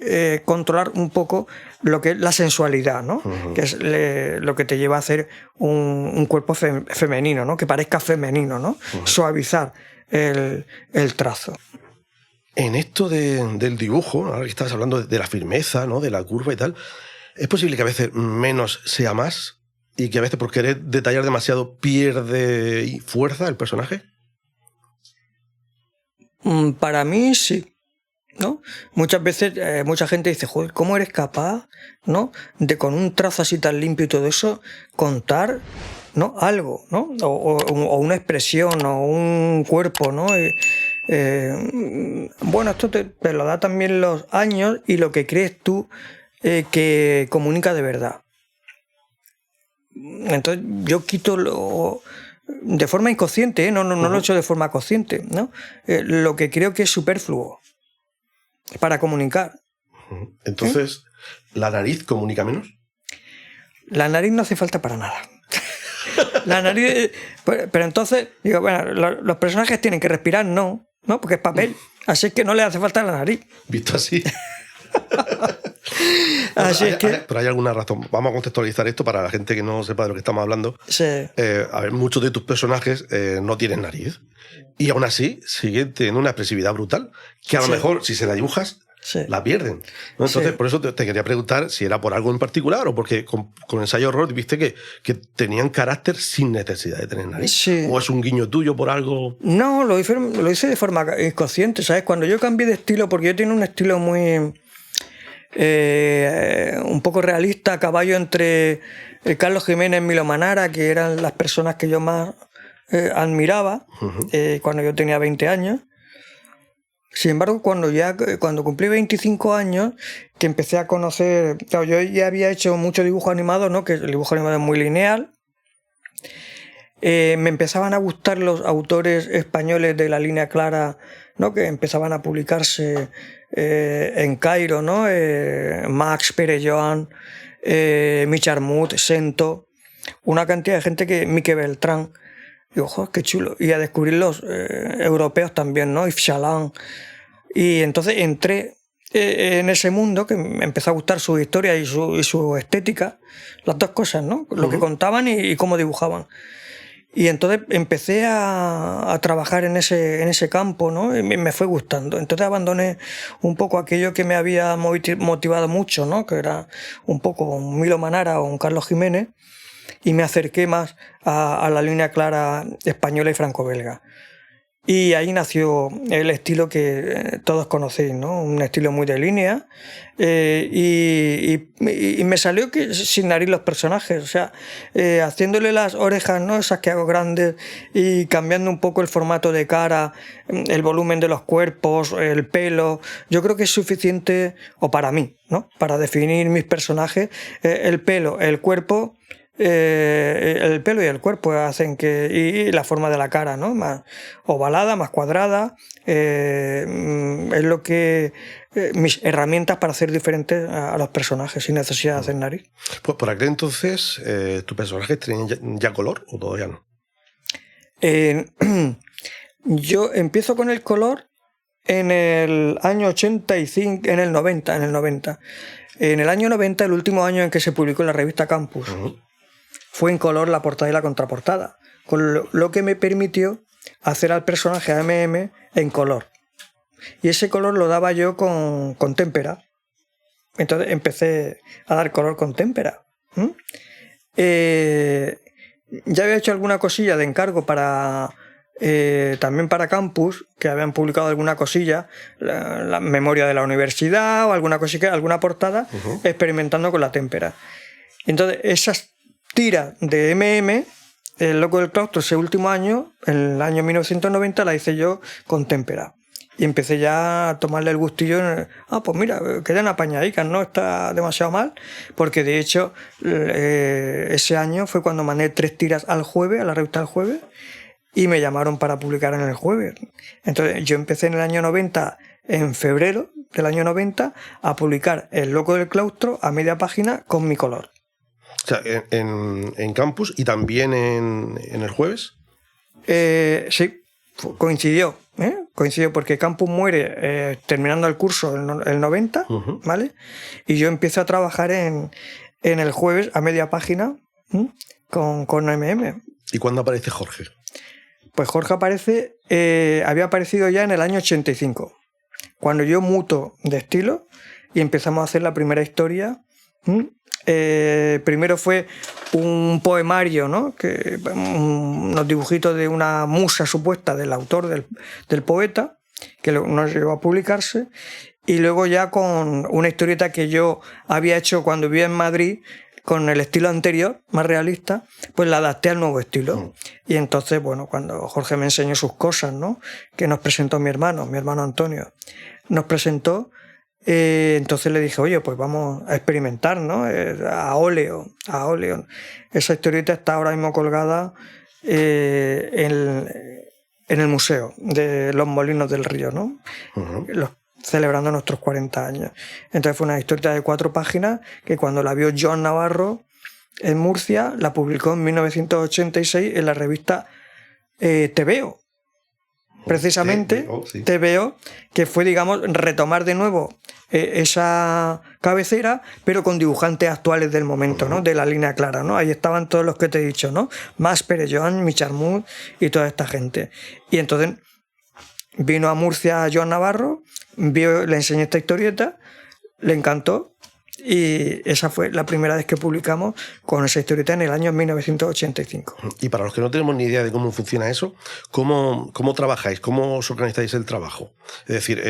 controlar un poco lo que es la sensualidad, ¿no? Que es lo que te lleva a hacer un cuerpo femenino, ¿no? Que parezca femenino, ¿no? Suavizar el trazo. En esto del dibujo, ahora que estabas hablando de la firmeza, ¿no? De la curva y tal, ¿es posible que a veces menos sea más? Y que a veces por querer detallar demasiado pierde fuerza el personaje. Para mí sí, ¿no? Muchas veces mucha gente dice, joder, ¿cómo eres capaz, ¿no? De con un trazo así tan limpio y todo eso contar, ¿no? Algo, ¿no? O una expresión o un cuerpo, ¿no? Bueno, esto te lo da también los años y lo que crees tú que comunica de verdad. Entonces yo quito de forma inconsciente, no lo he hecho de forma consciente, ¿no? Lo que creo que es superfluo para comunicar. Entonces, ¿la nariz comunica menos? La nariz no hace falta para nada. La nariz... Pero entonces, digo, bueno, los personajes tienen que respirar, no, porque es papel, así que no le hace falta la nariz. Visto así... Así es que... Pero hay alguna razón. Vamos a contextualizar esto para la gente que no sepa de lo que estamos hablando. Sí. A ver, muchos de tus personajes no tienen nariz y aún así siguen teniendo una expresividad brutal que a lo mejor si se la dibujas la pierden, ¿no? Entonces por eso te quería preguntar si era por algo en particular o porque con Ensayo Horror viste que tenían carácter sin necesidad de tener nariz, o es un guiño tuyo por algo. No, lo hice de forma inconsciente, ¿sabes? Cuando yo cambié de estilo, porque yo tengo un estilo muy... un poco realista, a caballo entre Carlos Jiménez y Milo Manara, que eran las personas que yo más admiraba cuando yo tenía 20 años. Sin embargo, cuando cumplí 25 años, que empecé a conocer... Claro, yo ya había hecho mucho dibujo animado, ¿no? Que el dibujo animado es muy lineal. Me empezaban a gustar los autores españoles de la línea clara, ¿no? Que empezaban a publicarse en Cairo, ¿no? Max Perejoan, Michel Armut, Sento, una cantidad de gente que... Mique Beltrán. Y ojo, qué chulo. Y a descubrir los europeos también, ¿no? Yves Chaland. Y entonces entré en ese mundo que me empezó a gustar su historia y su estética, las dos cosas, ¿no? Lo que contaban y cómo dibujaban. Y entonces empecé a trabajar en ese campo, ¿no? Y me fue gustando. Entonces abandoné un poco aquello que me había motivado mucho, ¿no? Que era un poco un Milo Manara o un Carlos Jiménez, y me acerqué más a la línea clara española y franco-belga. Y ahí nació el estilo que todos conocéis, ¿no? Un estilo muy de línea. Y me salió que sin nariz los personajes, o sea, haciéndole las orejas, ¿no? Esas que hago grandes, y cambiando un poco el formato de cara, el volumen de los cuerpos, el pelo. Yo creo que es suficiente, o para mí, ¿no? Para definir mis personajes, el pelo, el cuerpo. El pelo y el cuerpo hacen que... Y la forma de la cara, ¿no? Más ovalada, más cuadrada. Es lo que... mis herramientas para hacer diferentes a los personajes sin necesidad de hacer nariz. Pues por aquel entonces, ¿tus personajes tenían ya color o todavía no? Yo empiezo con el color en el año 85, en el 90. En el año 90, el último año en que se publicó en la revista Campus, fue en color la portada y la contraportada, con lo que me permitió hacer al personaje AMM en color. Y ese color lo daba yo con témpera. Entonces empecé a dar color con témpera. Ya había hecho alguna cosilla de encargo también para Campus, que habían publicado alguna cosilla, la memoria de la universidad o alguna cosilla, alguna portada, experimentando con la témpera. Entonces esas tiras de MM, El loco del claustro, ese último año, en el año 1990, la hice yo con témpera. Y empecé ya a tomarle el gustillo. Pues mira, quedan apañadicas, no está demasiado mal. Porque de hecho, ese año fue cuando mandé 3 tiras al Jueves, a la revista El Jueves, y me llamaron para publicar en El Jueves. Entonces yo empecé en el año 90, en febrero del año 90, a publicar El loco del claustro a media página con mi color. O sea, en Campus y también en El Jueves. Sí, coincidió. Coincidió porque Campus muere terminando el curso el 90, ¿vale? Y yo empiezo a trabajar en El Jueves a media página con MM. ¿Y cuándo aparece Jorge? Pues Jorge había aparecido ya en el año 85, cuando yo muto de estilo y empezamos a hacer la primera historia. Primero fue un poemario, ¿no? Unos dibujitos de una musa supuesta del autor, del poeta, que no llegó a publicarse, y luego ya con una historieta que yo había hecho cuando vivía en Madrid, con el estilo anterior, más realista, pues la adapté al nuevo estilo. Y entonces, bueno, cuando Jorge me enseñó sus cosas, ¿no? Que nos presentó mi hermano Antonio, nos presentó. Entonces le dije, oye, pues vamos a experimentar, ¿no? A óleo. Esa historieta está ahora mismo colgada en el Museo de los Molinos del Río, ¿no? Celebrando nuestros 40 años. Entonces fue una historieta de 4 páginas que cuando la vio Joan Navarro en Murcia, la publicó en 1986 en la revista TVO. Precisamente TVO, que fue, digamos, retomar de nuevo esa cabecera, pero con dibujantes actuales del momento, ¿no? De la línea clara, ¿no? Ahí estaban todos los que te he dicho, ¿no? Max Perejoan, Michel Armut y toda esta gente. Y entonces vino a Murcia Joan Navarro, le enseñé esta historieta, le encantó, y esa fue la primera vez que publicamos con esa historieta en el año 1985. Y para los que no tenemos ni idea de cómo funciona eso, ¿cómo trabajáis? ¿Cómo os organizáis el trabajo? Es decir,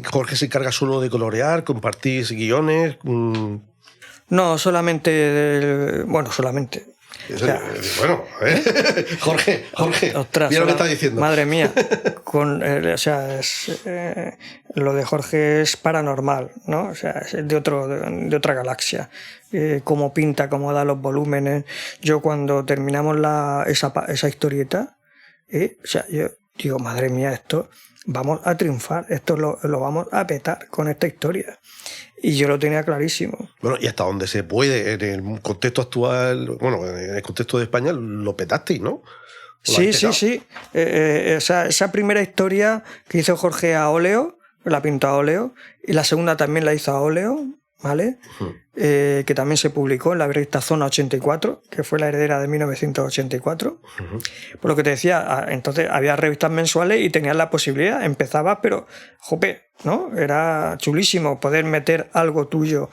Jorge se encarga solo de colorear, compartís guiones. No, solamente. Eso, O sea, bueno, a ver. Jorge, ostras, mira lo que está diciendo. Madre mía. O sea, lo de Jorge es paranormal, ¿no? O sea, es de otra galaxia. Cómo pinta, cómo da los volúmenes. Yo cuando terminamos esa historieta, o sea, yo digo, madre mía, esto vamos a triunfar, esto lo vamos a petar con esta historia. Y yo lo tenía clarísimo. Bueno, y hasta donde se puede, en el contexto actual, bueno, en el contexto de España, lo petasteis, ¿no? Sí. O sea, esa primera historia que hizo Jorge a óleo, la pintó a óleo, y la segunda también la hizo a óleo, ¿vale? Que también se publicó en la revista Zona 84, que fue la heredera de 1984. Por lo que te decía, entonces había revistas mensuales y tenías la posibilidad, empezabas, pero, jope, ¿no? Era chulísimo poder meter algo tuyo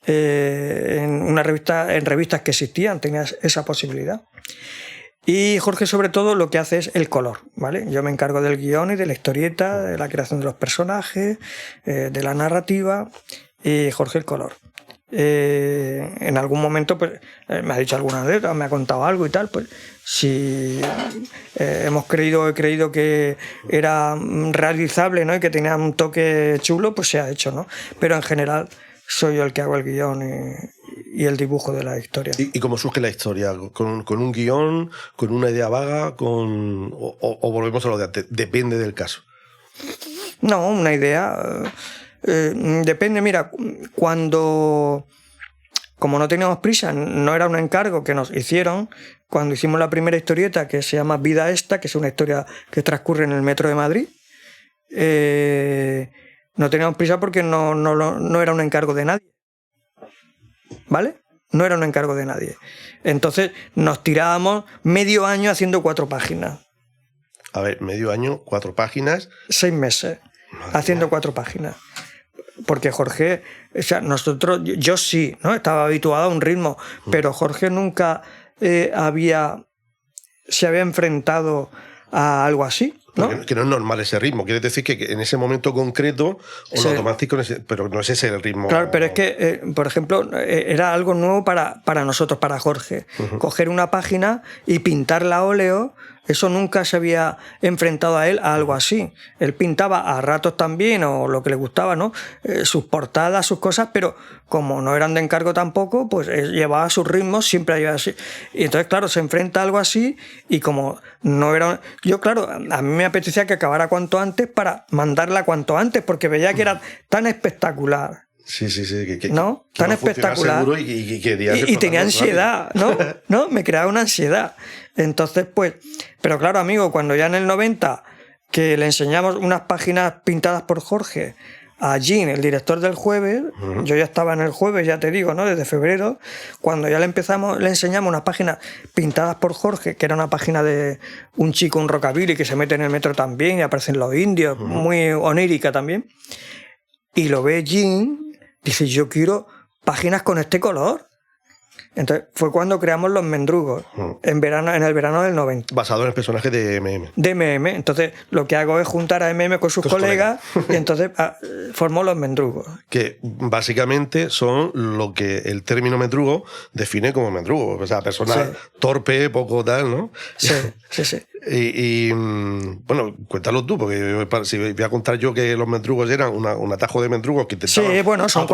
en una revista, en revistas que existían, tenías esa posibilidad. Y Jorge, sobre todo, lo que hace es el color, ¿vale? Yo me encargo del guión y de la historieta, de la creación de los personajes, de la narrativa, y Jorge el color. En algún momento pues, me ha dicho alguna vez, me ha contado algo y tal, pues si he creído que era realizable, ¿no? Y que tenía un toque chulo, pues se ha hecho, ¿no? Pero en general soy yo el que hago el guión y el dibujo de la historia. ¿Y cómo surge la historia? ¿Con un guión? ¿Con una idea vaga? ¿O volvemos a lo de antes? Depende del caso. No, una idea. Depende, mira, como no teníamos prisa, no era un encargo que nos hicieron, cuando hicimos la primera historieta, que se llama Vida Esta, que es una historia que transcurre en el metro de Madrid, no teníamos prisa porque no era un encargo de nadie, ¿vale? No era un encargo de nadie. Entonces nos tirábamos medio año haciendo 4 páginas. A ver, medio año, 4 páginas. 6 meses haciendo 4 páginas. Porque Jorge, o sea, yo sí, ¿no? Estaba habituado a un ritmo, pero Jorge nunca se había enfrentado a algo así, ¿no? Que no es normal ese ritmo. Quiere decir que en ese momento concreto os lo tomasteis con ese, pero no es ese el ritmo. Claro, pero es que, por ejemplo, era algo nuevo para nosotros, para Jorge. Coger una página y pintarla a óleo, eso nunca se había enfrentado a él a algo así. Él pintaba a ratos también, o lo que le gustaba, ¿no? Sus portadas, sus cosas, pero como no eran de encargo tampoco, pues él llevaba sus ritmos, siempre iba así. Y entonces, claro, se enfrenta a algo así, y como no era... Yo, claro, a mí me apetecía que acabara cuanto antes para mandarla cuanto antes, porque veía que era tan espectacular. Sí. ¿No? Que tan espectacular. Y tenía ansiedad, ¿no? ¿No? Me creaba una ansiedad. Entonces, pues... Pero claro, amigo, cuando ya en el 90, que le enseñamos unas páginas pintadas por Jorge a Jean, el director del Jueves, yo ya estaba en el Jueves, ya te digo, ¿no? Desde febrero, cuando ya le enseñamos unas páginas pintadas por Jorge, que era una página de un chico, un rockabilly, que se mete en el metro también, y aparecen los indios, muy onírica también, y lo ve Jean, dice, yo quiero páginas con este color. Entonces fue cuando creamos Los Mendrugos, en el verano del 90. Basado en el personaje de MM. De MM. Entonces lo que hago es juntar a MM con sus colegas y entonces formó Los Mendrugos. Que básicamente son lo que el término mendrugo define como mendrugo. O sea, persona torpe, poco tal, ¿no? Sí. Y bueno, cuéntalo tú, porque si voy a contar yo que los mendrugos eran un atajo de mendrugos que intentaban... Sí, bueno, son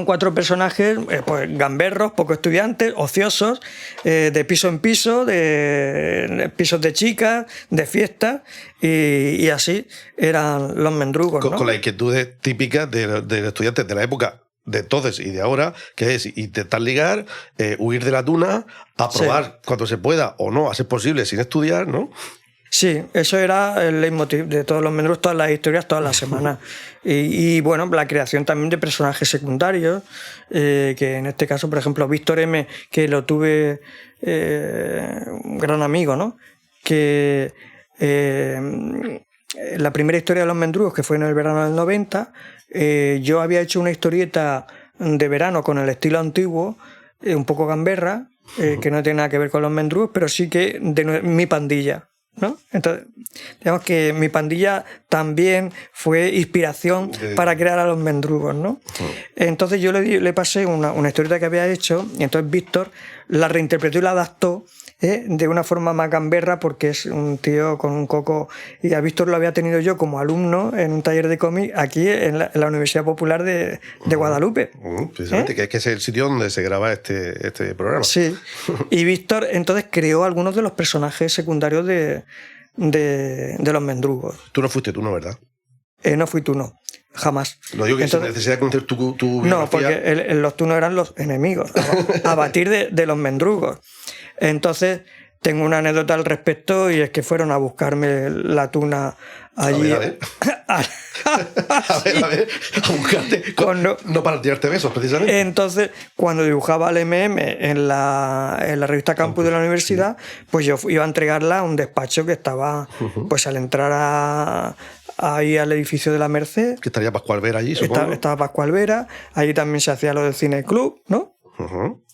4 personajes, pues gamberros, poco estudiantes, ociosos, de piso en piso, de pisos de chicas, de fiestas, y así eran los mendrugos, ¿no? Con las inquietudes típicas de los estudiantes de la época de entonces y de ahora, que es intentar ligar, huir de la tuna, aprobar cuando se pueda o no, a ser posible sin estudiar, ¿no? Sí, eso era el leitmotiv de todos los mendrugos, todas las historias, todas las semanas. Y bueno, la creación también de personajes secundarios, que en este caso, por ejemplo, Víctor M., que lo tuve, un gran amigo, ¿no? Que la primera historia de los mendrugos, que fue en el verano del 90, yo había hecho una historieta de verano con el estilo antiguo, un poco gamberra, que no tiene nada que ver con los mendrugos, pero sí que de mi pandilla, ¿no? Entonces, digamos que mi pandilla también fue inspiración para crear a los mendrugos, ¿no? Entonces yo le pasé una historieta que había hecho, y entonces Víctor la reinterpretó y la adaptó de una forma más gamberra, porque es un tío con un coco. Y a Víctor lo había tenido yo como alumno en un taller de cómic aquí en la Universidad Popular de Guadalupe. Precisamente, que es el sitio donde se graba este programa. Sí. Y Víctor entonces creó algunos de los personajes secundarios de los Mendrugos. Tú no fuiste tú, ¿no? ¿Verdad? No fui tú, no. Jamás. Lo digo que sin necesidad de conocer tu biografía. No, porque los tunos eran los enemigos, a batir de los Mendrugos. Entonces, tengo una anécdota al respecto, y es que fueron a buscarme la tuna allí. A ver. A buscarte. No para tirarte besos, precisamente. Entonces, cuando dibujaba al MM en la revista Campus de la universidad, pues yo iba a entregarla a un despacho que estaba, pues al entrar ahí al edificio de la Merced. Que estaría Pascual Vera allí, supongo. Estaba Pascual Vera, allí también se hacía lo del Cine Club, ¿no?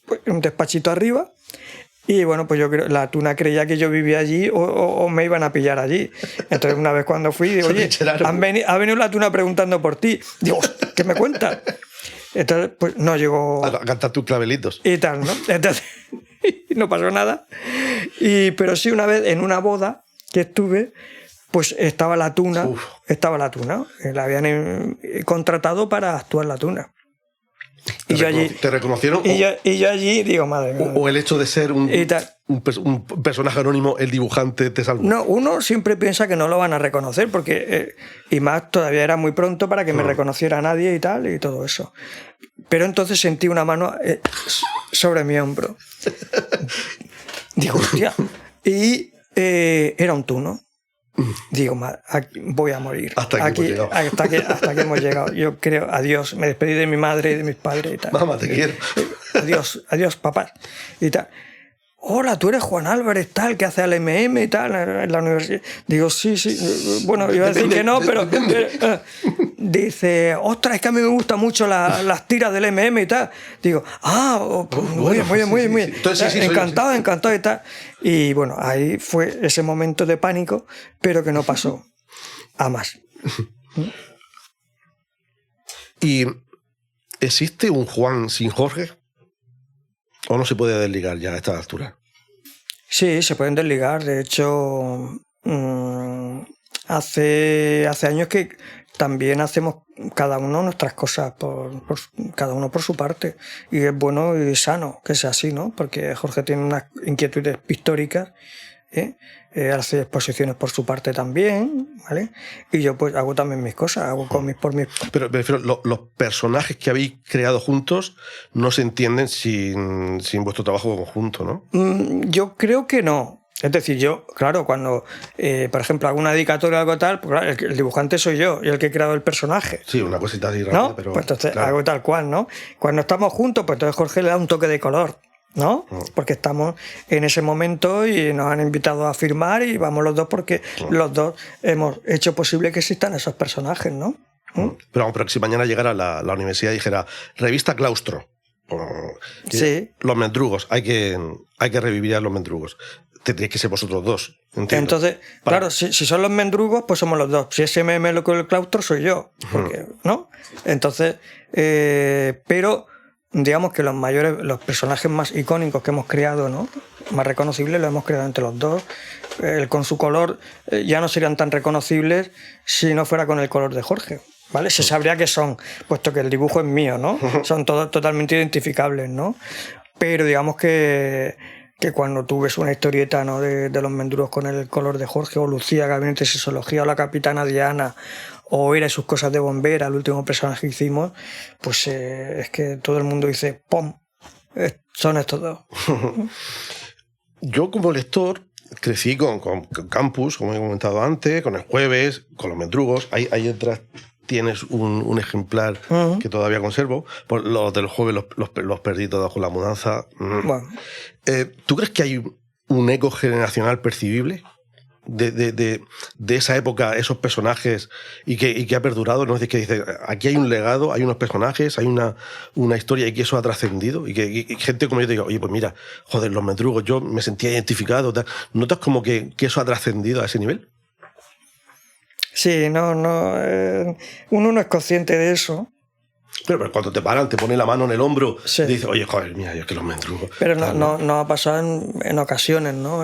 Pues un despachito arriba. Y bueno, pues yo creo, la tuna creía que yo vivía allí o me iban a pillar allí. Entonces una vez cuando fui, digo, oye, ha venido la tuna preguntando por ti. Digo, ¿qué me cuentas? Entonces, pues no llegó... A cantar tus clavelitos. Y tal, ¿no? Entonces, no pasó nada. Pero sí, una vez en una boda que estuve, pues estaba la tuna. La habían contratado para actuar la tuna. ¿Te reconocieron? Y yo allí digo, madre mía. O el hecho de ser un personaje anónimo, el dibujante, te salvó. No, uno siempre piensa que no lo van a reconocer, porque y más todavía era muy pronto para que me reconociera nadie y tal, y todo eso. Pero entonces sentí una mano sobre mi hombro. Digo, hostia. Y era un tuno. Digo, voy a morir. Hasta aquí hemos llegado. Yo creo, adiós. Me despedí de mi madre y de mis padres y tal. Mamá, te quiero. Adiós, papá. Y tal. Hola, tú eres Juan Álvarez, tal, que hace al MM y tal, en la universidad. Digo, sí. Bueno, iba a decir que no, pero... dice, ostras, es que a mí me gustan mucho las tiras del MM y tal. Digo, muy bien. Entonces, encantado y tal. Y bueno, ahí fue ese momento de pánico, pero que no pasó a más. ¿Y existe un Juan sin Jorge? ¿O no se puede desligar ya a esta altura? Sí, se pueden desligar. De hecho, hace años que también hacemos cada uno nuestras cosas, cada uno por su parte. Y es bueno y sano que sea así, ¿no? Porque Jorge tiene unas inquietudes pictóricas, hace exposiciones por su parte también, ¿vale? Y yo pues hago también mis cosas, hago cómics por mis... Pero me refiero, los personajes que habéis creado juntos no se entienden sin vuestro trabajo conjunto, ¿no? Yo creo que no. Es decir, yo, claro, cuando, por ejemplo, hago una dedicatoria o algo tal, pues claro, el dibujante soy yo y el que he creado el personaje. Sí, una cosita así rápida, ¿no? pero... Pues entonces claro. hago tal cual, ¿no? Cuando estamos juntos, pues entonces Jorge le da un toque de color, ¿no? Porque estamos en ese momento y nos han invitado a firmar y vamos los dos porque los dos hemos hecho posible que existan esos personajes, ¿no? Pero si mañana llegara la universidad y dijera revista Claustro, sí. Los Mendrugos, hay que revivir a los Mendrugos. Tendríais que ser vosotros dos, entiendo. Entonces, claro, si son los Mendrugos, pues somos los dos. Si es MM lo que el Claustro, soy yo, porque, ¿no? Entonces, pero digamos que los personajes más icónicos que hemos creado, ¿no? Más reconocibles, los hemos creado entre los dos. Con su color ya no serían tan reconocibles si no fuera con el color de Jorge, ¿vale? Se sabría que son, puesto que el dibujo es mío, ¿no? Son todos totalmente identificables, ¿no? Pero digamos que cuando tú ves una historieta, ¿no? de los Mendrugos con el color de Jorge, o Lucía, Gabinete de Sexología, o la Capitana Diana, o Ira y sus cosas de bombera, el último personaje que hicimos, pues es que todo el mundo dice, ¡pum! Son estos dos. Yo como lector crecí con Campus, como he comentado antes, con El Jueves, con Los Mendrugos. Ahí detrás tienes un ejemplar que todavía conservo. Por los del Jueves los perdí todos bajo la mudanza. Bueno. ¿Tú crees que hay un eco generacional percibible de esa época, esos personajes, y que ha perdurado, ¿no? Es decir, que dice, aquí hay un legado, hay unos personajes, hay una historia, y que eso ha trascendido, y que gente como yo te digo, oye, pues mira, joder, Los Mendrugos, yo me sentía identificado, tal. ¿Notas como que eso ha trascendido a ese nivel? Sí, uno no es consciente de eso, Pero cuando te paran, te ponen la mano en el hombro Sí. y dices, oye, joder, mira, yo es que los mendrugos. Pero tal, no ha pasado en ocasiones, ¿no?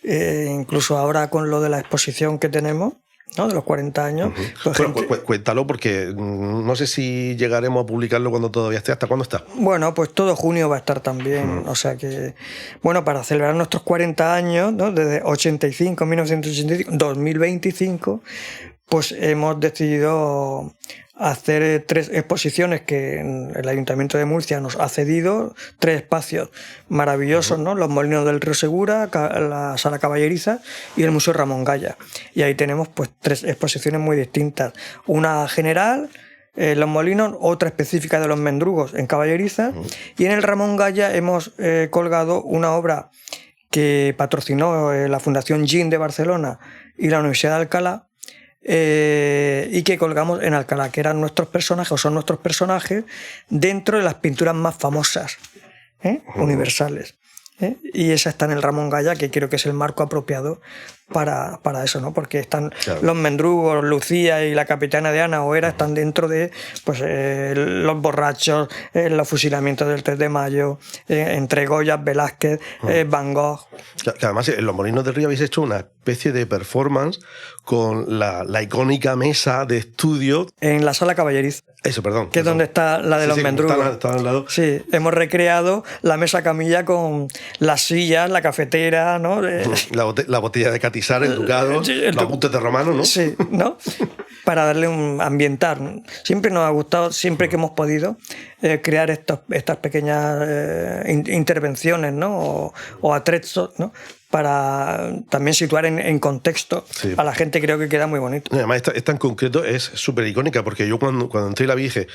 Incluso ahora con lo de la exposición que tenemos, ¿no? De los 40 años. Pues Bueno, gente- cuéntalo porque no sé si llegaremos a publicarlo cuando todavía esté. ¿Hasta cuándo está? Bueno, pues todo junio va a estar también. O sea que, bueno, para celebrar nuestros 40 años, ¿no? Desde 85, 1985, 2025, pues hemos decidido hacer 3 exposiciones que el Ayuntamiento de Murcia nos ha cedido, 3 espacios maravillosos, ¿no? Los Molinos del Río Segura, la Sala Caballeriza y el Museo Ramón Gaya. Y ahí tenemos pues 3 exposiciones muy distintas. Una general, Los Molinos, otra específica de los mendrugos en Caballeriza, y en el Ramón Gaya hemos colgado una obra que patrocinó la Fundación GIN de Barcelona y la Universidad de Alcalá, y que colgamos en Alcalá, que eran nuestros personajes, o son nuestros personajes, dentro de las pinturas más famosas, universales. Y esa está en el Ramón Gaya, que creo que es el marco apropiado para eso, ¿no? Porque están Claro. los mendrugos, Lucía y la capitana de Ana Oera están dentro de pues, los borrachos, los fusilamientos del 3 de mayo, entre Goya, Velázquez, Van Gogh. Que además, en los Molinos del Río habéis hecho una especie de performance con la icónica mesa de estudio. En la Sala Caballeriza, Eso, perdón. que es donde está la de los mendrugos. Están al lado. Sí, hemos recreado la mesa camilla con las sillas, la cafetera, ¿no? La botella de catizar, el ducado, Sí, los apuntes de Romano, ¿no? Sí, ¿no? Para darle un ambientar. Siempre nos ha gustado, siempre que hemos podido, crear estas pequeñas intervenciones, ¿no? O atrezos, ¿no? Para también situar en contexto Sí. a la gente, creo que queda muy bonito. No, además, esta en concreto es súper icónica, porque yo cuando entré y la vi dije,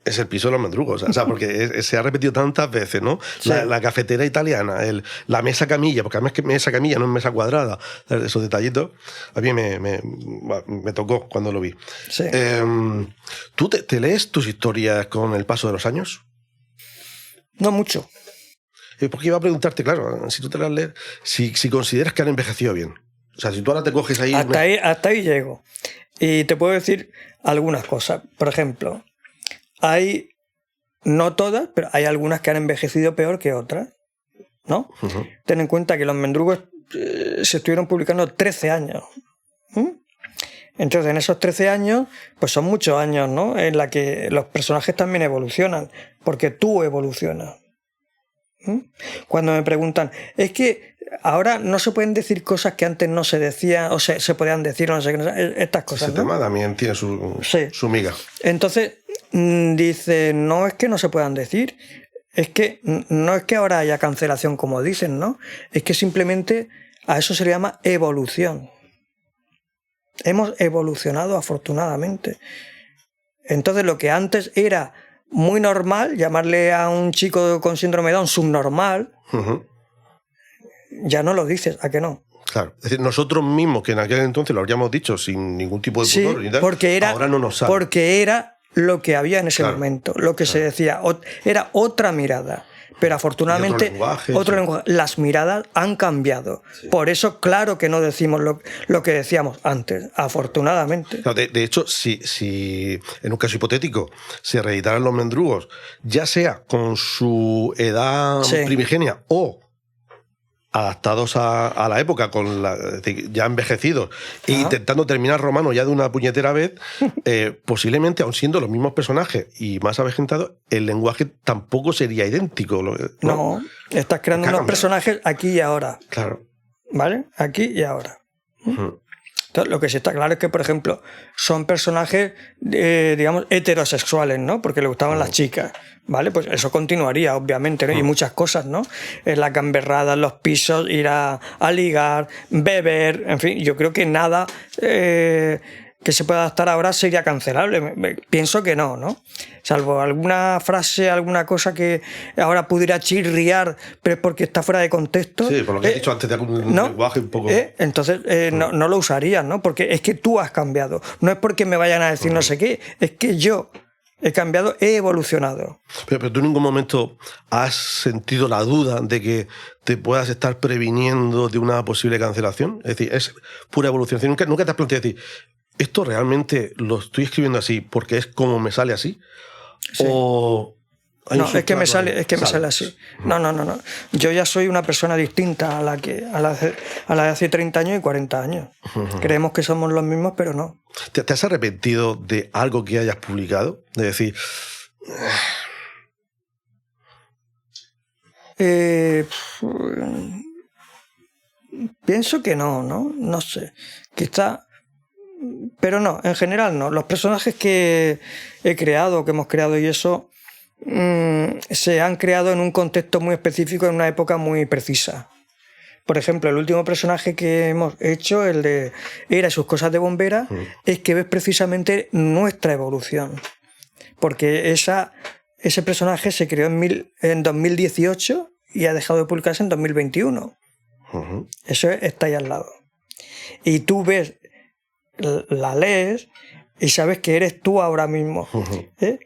es el piso de los mendrugos, o sea, porque se ha repetido tantas veces, ¿no? Sí. La cafetera italiana, la mesa camilla, porque además que mesa camilla no es mesa cuadrada, esos detallitos, a mí me tocó cuando lo vi. Sí. ¿Tú te lees tus historias con el paso de los años? No mucho. Porque iba a preguntarte, claro, si tú te las lees, si consideras que han envejecido bien. O sea, si tú ahora te coges ahí... Hasta ahí llego. Y te puedo decir algunas cosas. Por ejemplo, hay, no todas, pero hay algunas que han envejecido peor que otras, ¿no? Ujú. Ten en cuenta que los mendrugos se estuvieron publicando 13 años. Entonces, en esos 13 años, pues son muchos años, ¿no? En la que los personajes también evolucionan, porque tú evolucionas. Cuando me preguntan, es que ahora no se pueden decir cosas que antes no se decían, o se podían decir, o no sé qué, estas cosas, Ese ¿no? tema también tiene su Sí. miga. Entonces, dice, no es que no se puedan decir, es que no es que ahora haya cancelación como dicen, ¿no? Es que simplemente a eso se le llama evolución. Hemos evolucionado afortunadamente. Entonces, lo que antes era muy normal, llamarle a un chico con síndrome de Down subnormal, Ujú. ya no lo dices, ¿a que no? Claro. Es decir, nosotros mismos, que en aquel entonces lo habríamos dicho sin ningún tipo de Sí, pudor, ni tal, porque ahora no nos sale. porque era lo que había en ese Claro, momento, lo que se decía, era otra mirada. Pero afortunadamente, Y otro lenguaje, sí. lenguaje. Las miradas han cambiado. Por eso, claro que no decimos lo que decíamos antes, afortunadamente. Claro, de hecho, si en un caso hipotético se reeditaran los mendrugos, ya sea con su edad Sí. primigenia o adaptados a la época, es decir, ya envejecidos, e Ajá. intentando terminar Romano ya de una puñetera vez, posiblemente, aun siendo los mismos personajes y más avejentados, el lenguaje tampoco sería idéntico. No, estás creando Ha unos cambiado. personajes aquí y ahora, Claro. ¿vale? Aquí y ahora. Ujú. Entonces, lo que sí está claro es que, por ejemplo, son personajes, digamos, heterosexuales, ¿no? Porque le gustaban las chicas, ¿vale? Pues eso continuaría, obviamente, ¿no? Y muchas cosas, ¿no? Las gamberradas, los pisos, ir a ligar, beber, en fin, yo creo que nada que se pueda adaptar ahora sería cancelable. Pienso que no, ¿no? Salvo alguna frase, alguna cosa que ahora pudiera chirriar, pero es porque está fuera de contexto. Sí, por lo que he dicho antes de algún ¿no? lenguaje un poco... Entonces no lo usarías, ¿no? Porque es que tú has cambiado. No es porque me vayan a decir no sé qué, es que yo he cambiado, he evolucionado. Pero tú en ningún momento has sentido la duda de que te puedas estar previniendo de una posible cancelación. Es decir, es pura evolución. Es decir, nunca te has planteado decir, ¿esto realmente lo estoy escribiendo así porque es como me sale así? Sí. ¿O hay un No, es que me sustrato ahí? me sale así. No. Yo ya soy una persona distinta a la de hace 30 años y 40 años. Creemos que somos los mismos, pero no. ¿Te has arrepentido de algo que hayas publicado? De decir... Pienso que no. No sé. Quizá... Pero no, en general no. Los personajes que he creado, que hemos creado y eso, se han creado en un contexto muy específico, en una época muy precisa. Por ejemplo, el último personaje que hemos hecho, el de Era y sus cosas de bombera, es que ves precisamente nuestra evolución. Porque ese personaje se creó en 2018 y ha dejado de publicarse en 2021. Eso está ahí al lado. Y tú ves, la lees y sabes que eres tú ahora mismo,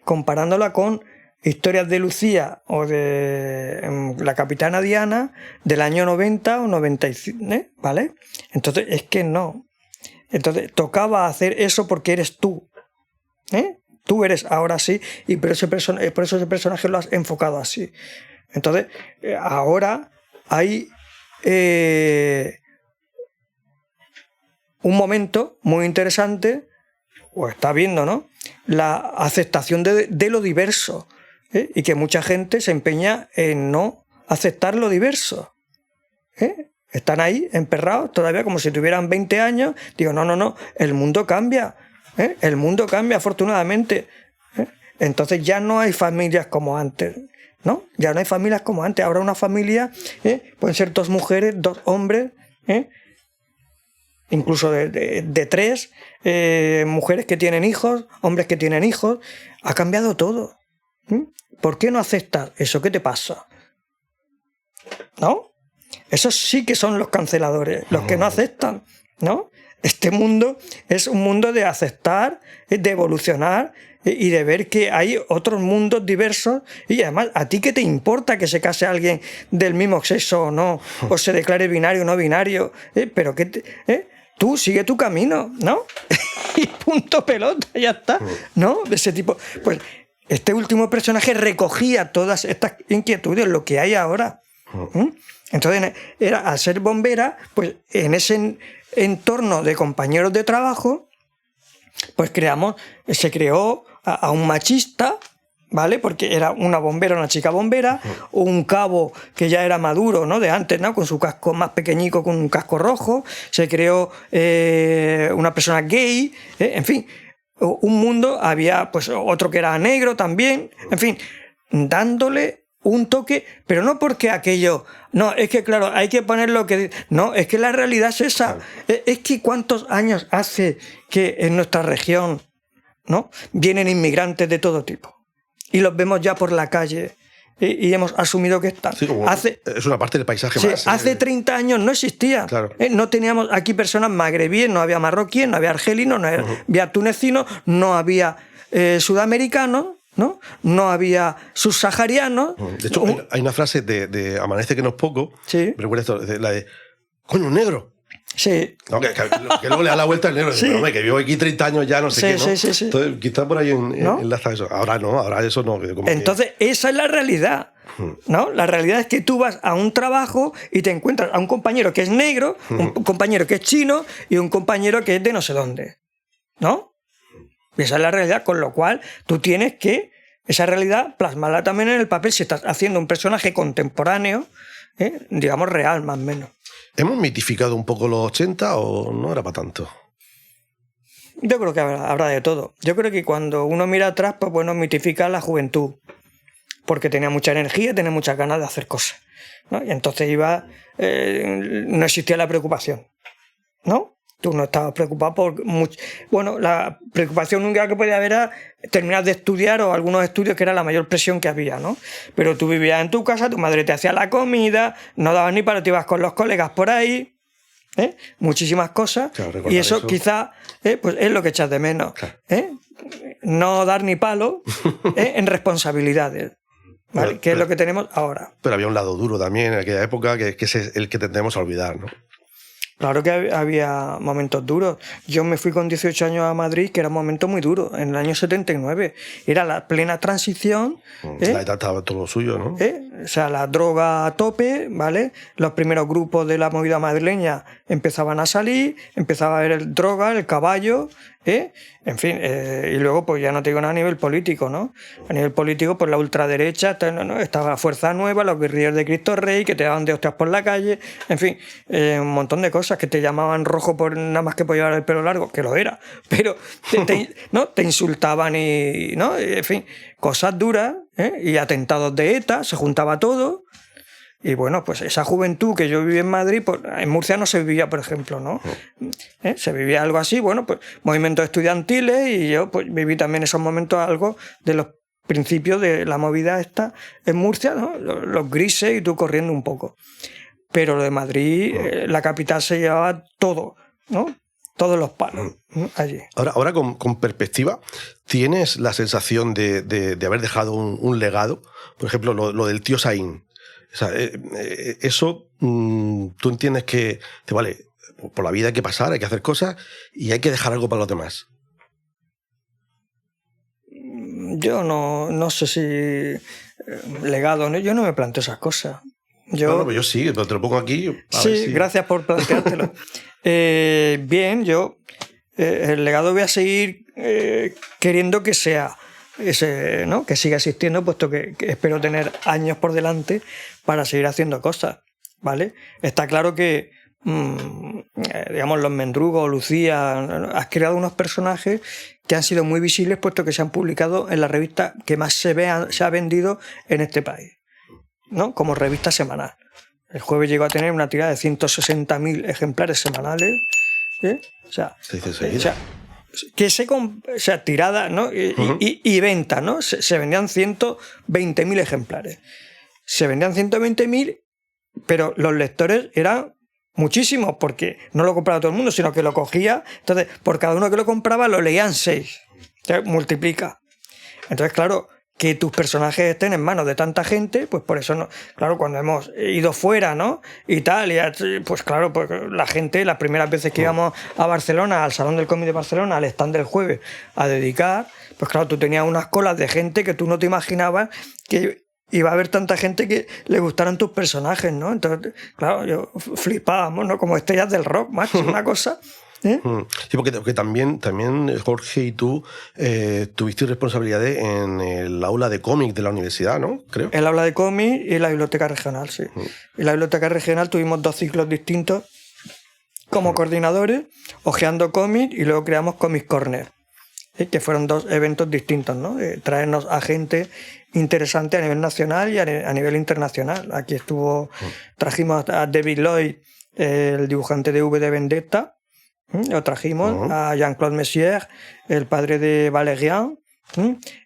comparándola con historias de Lucía o de la Capitana Diana del año 90 o 95, ¿vale? Entonces es que no. Entonces tocaba hacer eso porque eres tú, tú eres ahora así, y por eso ese personaje lo has enfocado así. Entonces ahora hay un momento muy interesante, o está viendo, ¿no?, la aceptación de lo diverso, y que mucha gente se empeña en no aceptar lo diverso. Están ahí emperrados todavía como si tuvieran 20 años. Digo, no, el mundo cambia, el mundo cambia afortunadamente. Entonces ya no hay familias como antes, ¿no? Ya no hay familias como antes. Ahora una familia pueden ser 2 mujeres, 2 hombres, incluso de 3 mujeres que tienen hijos, hombres que tienen hijos. Ha cambiado todo. ¿Por qué no aceptas eso? ¿Qué te pasa? ¿No? Esos sí que son los canceladores, los que no aceptan, ¿no? Este mundo es un mundo de aceptar, de evolucionar y de ver que hay otros mundos diversos. Y además, ¿a ti qué te importa que se case alguien del mismo sexo o no? O se declare binario o no binario. Pero que tú sigue tu camino, ¿no? Y punto pelota, ya está, ¿no? De ese tipo. Pues este último personaje recogía todas estas inquietudes, lo que hay ahora. Entonces, al ser bombera, pues en ese entorno de compañeros de trabajo, pues se creó a un machista, ¿vale? Porque era una bombera, una chica bombera, o un cabo que ya era maduro, ¿no?, de antes, ¿no?, con su casco más pequeñico, con un casco rojo. Se creó una persona gay, en fin, un mundo. Había pues otro que era negro también, en fin, dándole un toque, pero no porque aquello, no, es que claro, hay que poner lo que... No, es que la realidad es esa. Es que ¿cuántos años hace que en nuestra región, ¿no?, vienen inmigrantes de todo tipo? Y los vemos ya por la calle y hemos asumido que están. Sí, como es una parte del paisaje más. Hace 30 años no existía. Claro. No teníamos aquí personas magrebíes, no había marroquíes, no había argelinos, no había tunecinos, no había sudamericanos, no había subsaharianos. De hecho, hay una frase de Amanece que no es poco. Sí. Me recuerda esto, la de coño, un negro. Sí. No, que luego le da la vuelta al negro. Sí. Hombre, que vivo aquí 30 años ya, no sé qué, ¿no? Sí. Entonces, quizás por ahí ¿No? enlaza eso. Ahora no, ahora eso no. Entonces, esa es la realidad, ¿no? La realidad es que tú vas a un trabajo y te encuentras a un compañero que es negro, un compañero que es chino y un compañero que es de no sé dónde, ¿no? Y esa es la realidad, con lo cual tú tienes que esa realidad plasmarla también en el papel si estás haciendo un personaje contemporáneo, digamos real, más o menos. ¿Hemos mitificado un poco los 80 o no era para tanto? Yo creo que habrá de todo. Yo creo que cuando uno mira atrás, pues bueno, mitifica la juventud, porque tenía mucha energía, tenía muchas ganas de hacer cosas, ¿no? Y entonces no existía la preocupación, ¿no? Tú no estabas preocupado por mucho. Bueno, la preocupación única que podía haber era terminar de estudiar o algunos estudios, que era la mayor presión que había, ¿no? Pero tú vivías en tu casa, tu madre te hacía la comida, no dabas ni para, te ibas con los colegas por ahí, muchísimas cosas. Claro, y eso quizá pues es lo que echas de menos. Claro. No dar ni palo en responsabilidades, ¿vale? Que es lo que tenemos ahora. Pero había un lado duro también en aquella época que es el que tendemos a olvidar, ¿no? Claro que había momentos duros. Yo me fui con 18 años a Madrid, que era un momento muy duro, en el año 79. Era la plena transición. La ETA estaba todo lo suyo, ¿no? O sea, la droga a tope, ¿vale? Los primeros grupos de la movida madrileña empezaban a salir, empezaba a haber el droga, el caballo, en fin, y luego pues ya no te digo nada a nivel político, ¿no? A nivel político, pues la ultraderecha, ¿no? Estaba la Fuerza Nueva, los guerrilleros de Cristo Rey, que te daban de hostias por la calle, en fin, un montón de cosas, que te llamaban rojo por nada más que por llevar el pelo largo, que lo era, pero ¿no? Te insultaban y, ¿no? En fin, cosas duras, y atentados de ETA, se juntaba todo. Y bueno, pues esa juventud que yo viví en Madrid, pues en Murcia no se vivía, por ejemplo, ¿no? Se vivía algo así, bueno, pues movimientos estudiantiles, y yo pues viví también esos momentos algo de los principios de la movida esta en Murcia, ¿no? Los grises y tú corriendo un poco. Pero lo de Madrid, la capital se llevaba todo, ¿no? Todos los palos allí. Ahora con perspectiva, ¿tienes la sensación de haber dejado un legado? Por ejemplo, lo del tío Saín. O sea, eso tú entiendes que vale, por la vida hay que pasar, hay que hacer cosas y hay que dejar algo para los demás. Yo no sé si legado, ¿no? Yo no me planteo esas cosas. No, pero yo sí, pero te lo pongo aquí. Sí, gracias por planteártelo. Bien, yo el legado voy a seguir queriendo que sea ese, ¿no? Que siga existiendo, puesto que espero tener años por delante para seguir haciendo cosas, ¿vale? Está claro que digamos, los Mendrugos, Lucía, has creado unos personajes que han sido muy visibles, puesto que se han publicado en la revista que más se ha vendido en este país, ¿no? Como revista semanal. El Jueves llegó a tener una tirada de 160.000 ejemplares semanales, o sea, tirada, ¿no? Y venta, ¿no? Se vendían 120.000 ejemplares. Se vendían 120.000, pero los lectores eran muchísimos, porque no lo compraba todo el mundo, sino que lo cogía. Entonces, por cada uno que lo compraba, lo leían 6. Entonces, multiplica. Entonces, claro, que tus personajes estén en manos de tanta gente, pues por eso no. Claro, cuando hemos ido fuera, ¿no? Italia, pues claro, pues la gente, las primeras veces que íbamos a Barcelona, al Salón del Cómic de Barcelona, al stand del Jueves, a dedicar, pues claro, tú tenías unas colas de gente que tú no te imaginabas que iba a haber tanta gente que le gustaran tus personajes, ¿no? Entonces, claro, yo flipábamos, ¿no? Como estrellas del rock, macho, una cosa. Sí, porque también Jorge y tú tuviste responsabilidades en el aula de cómic de la universidad, ¿no? Creo. El aula de cómic y la biblioteca regional, sí. En la biblioteca regional tuvimos 2 ciclos distintos como coordinadores, hojeando cómic, y luego creamos Comic Corner, que fueron 2 eventos distintos, ¿no? Traernos a gente interesante a nivel nacional y a nivel internacional. Aquí trajimos a David Lloyd, el dibujante de V de Vendetta. Lo trajimos a Jean-Claude Messier, el padre de Valérian,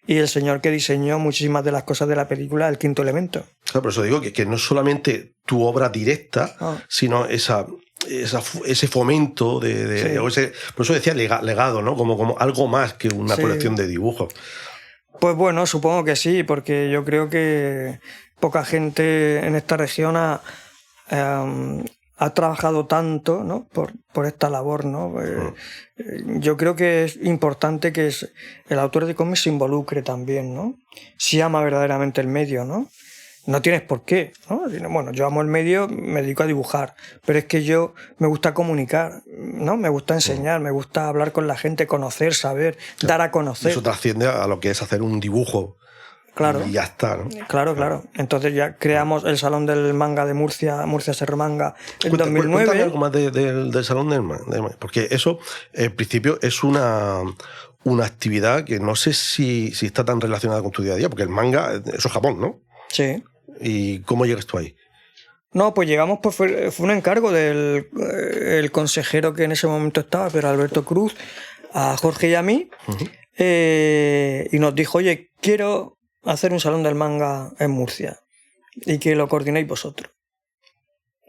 y el señor que diseñó muchísimas de las cosas de la película El Quinto Elemento. Claro, por eso digo que no solamente tu obra directa, sino ese fomento sí. Por eso decía legado, ¿no? Como algo más que una colección de dibujos. Pues bueno, supongo que sí, porque yo creo que poca gente en esta región ha trabajado tanto, ¿no? por esta labor, ¿no? Yo creo que es importante que el autor de cómics se involucre también, ¿no? Si ama verdaderamente el medio, ¿no? No tienes por qué, ¿no? Bueno, yo amo el medio, me dedico a dibujar, pero es que yo me gusta comunicar, ¿no? Me gusta enseñar, me gusta hablar con la gente, conocer, saber, dar a conocer. Eso trasciende a lo que es hacer un dibujo. Claro. Y ya está, ¿no? Claro. Entonces ya creamos el Salón del Manga de Murcia Serra Manga, en 2009. Cuéntame algo más del Salón del Manga, porque eso, en principio, es una actividad que no sé si está tan relacionada con tu día a día, porque el manga, eso es Japón, ¿no? Sí. ¿Y cómo llegas tú ahí? No, pues llegamos, pues fue un encargo del el consejero que en ese momento estaba, pero Alberto Cruz, a Jorge y a mí, y nos dijo, oye, quiero hacer un salón del manga en Murcia y que lo coordinéis vosotros.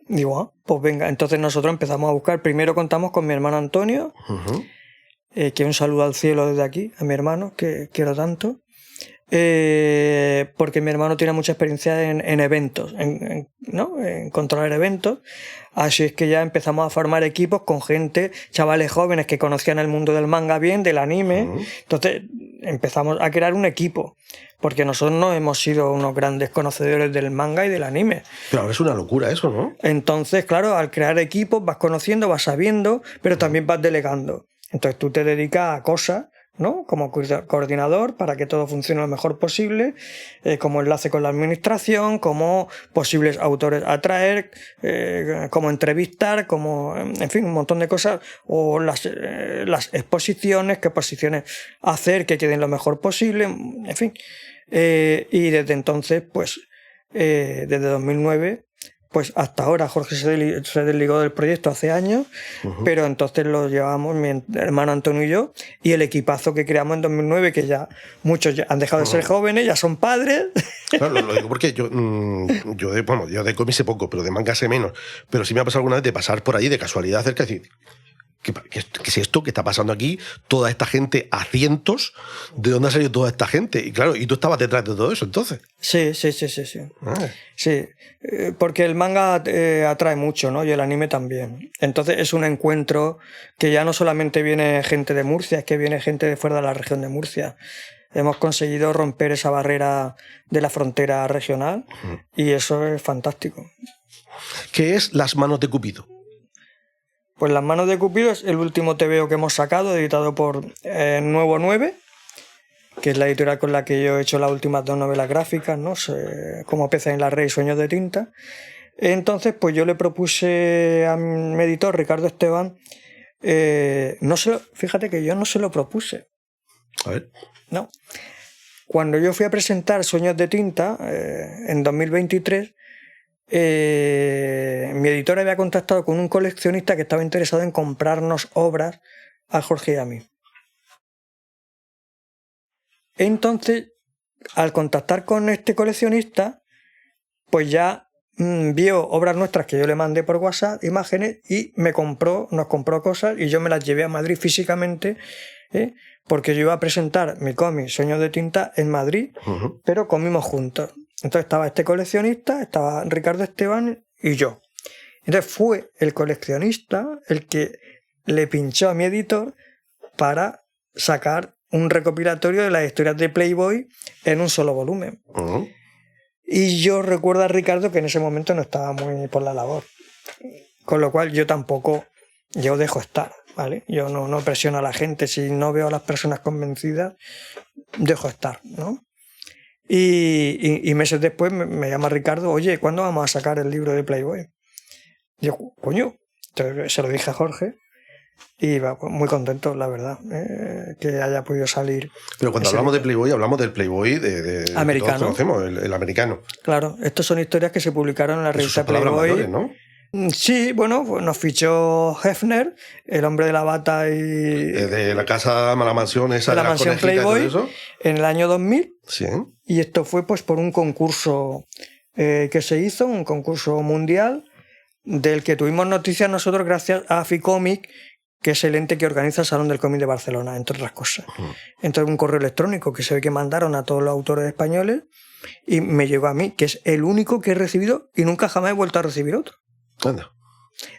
Digo, pues venga. Entonces nosotros empezamos a buscar. Primero contamos con mi hermano Antonio, que un saludo al cielo desde aquí, a mi hermano, que quiero tanto. Porque mi hermano tiene mucha experiencia en eventos, ¿no? En controlar eventos. Así es que ya empezamos a formar equipos con gente, chavales jóvenes que conocían el mundo del manga bien, del anime. Entonces empezamos a crear un equipo, porque nosotros no hemos sido unos grandes conocedores del manga y del anime. Pero ahora es una locura eso, ¿no? Entonces, claro, al crear equipos vas conociendo, vas sabiendo, pero también vas delegando. Entonces tú te dedicas a cosas, ¿no? Como coordinador para que todo funcione lo mejor posible, como enlace con la administración, como posibles autores a traer, como entrevistar, como, en fin, un montón de cosas, o las exposiciones, qué posiciones hacer que queden lo mejor posible, en fin. Y desde entonces, pues, desde 2009, pues hasta ahora Jorge se desligó del proyecto hace años, pero entonces lo llevamos mi hermano Antonio y yo, y el equipazo que creamos en 2009, que ya muchos ya han dejado de ser jóvenes, ya son padres. Claro, lo digo porque yo de cómic sé poco, pero de manga sé menos. Pero sí me ha pasado alguna vez de pasar por ahí de casualidad cerca y decir, ¿qué es esto que está pasando aquí? Toda esta gente a cientos, ¿de dónde ha salido toda esta gente? Y claro, ¿y tú estabas detrás de todo eso entonces? Sí. Sí, porque el manga atrae mucho, ¿no? Y el anime también. Entonces es un encuentro que ya no solamente viene gente de Murcia, es que viene gente de fuera de la región de Murcia. Hemos conseguido romper esa barrera de la frontera regional y eso es fantástico. ¿Qué es Las manos de Cupido? Pues Las manos de Cupido es el último TVO que hemos sacado, editado por Nuevo 9, que es la editorial con la que yo he hecho las últimas 2 novelas gráficas, ¿no? Como Peces en la red y Sueños de tinta. Entonces, pues yo le propuse a mi editor, Ricardo Esteban, fíjate que yo no se lo propuse. A ver. No. Cuando yo fui a presentar Sueños de tinta, en 2023, mi editor había contactado con un coleccionista que estaba interesado en comprarnos obras a Jorge y a mí. Entonces, al contactar con este coleccionista, pues ya vio obras nuestras que yo le mandé por WhatsApp, imágenes, y nos compró cosas y yo me las llevé a Madrid físicamente, porque yo iba a presentar mi cómic Sueños de tinta en Madrid, pero comimos juntos. Entonces estaba este coleccionista, estaba Ricardo Esteban y yo. Entonces fue el coleccionista el que le pinchó a mi editor para sacar un recopilatorio de las historias de Playboy en un solo volumen. Y yo recuerdo a Ricardo que en ese momento no estaba muy por la labor. Con lo cual yo dejo estar, ¿vale? Yo no presiono a la gente. Si no veo a las personas convencidas, dejo estar, ¿no? Y meses después me llama Ricardo, oye, ¿cuándo vamos a sacar el libro de Playboy? Y yo, coño. Entonces se lo dije a Jorge y va muy contento, la verdad, que haya podido salir. Pero cuando hablamos de Playboy, hablamos del Playboy de americano. Todos conocemos, el americano. Claro, estas son historias que se publicaron en la revista Playboy. Mayores, ¿no? Sí, bueno, pues nos fichó Hefner, el hombre de la bata y... de la casa, la mansión esa, de la mansión Playboy, y todo eso. En el año 2000. Sí. Y esto fue pues por un concurso que se hizo, un concurso mundial, del que tuvimos noticias nosotros gracias a Ficomic, que es el ente que organiza el Salón del Cómic de Barcelona, entre otras cosas. Entonces un correo electrónico que se ve que mandaron a todos los autores españoles y me llegó a mí, que es el único que he recibido y nunca jamás he vuelto a recibir otro. Anda.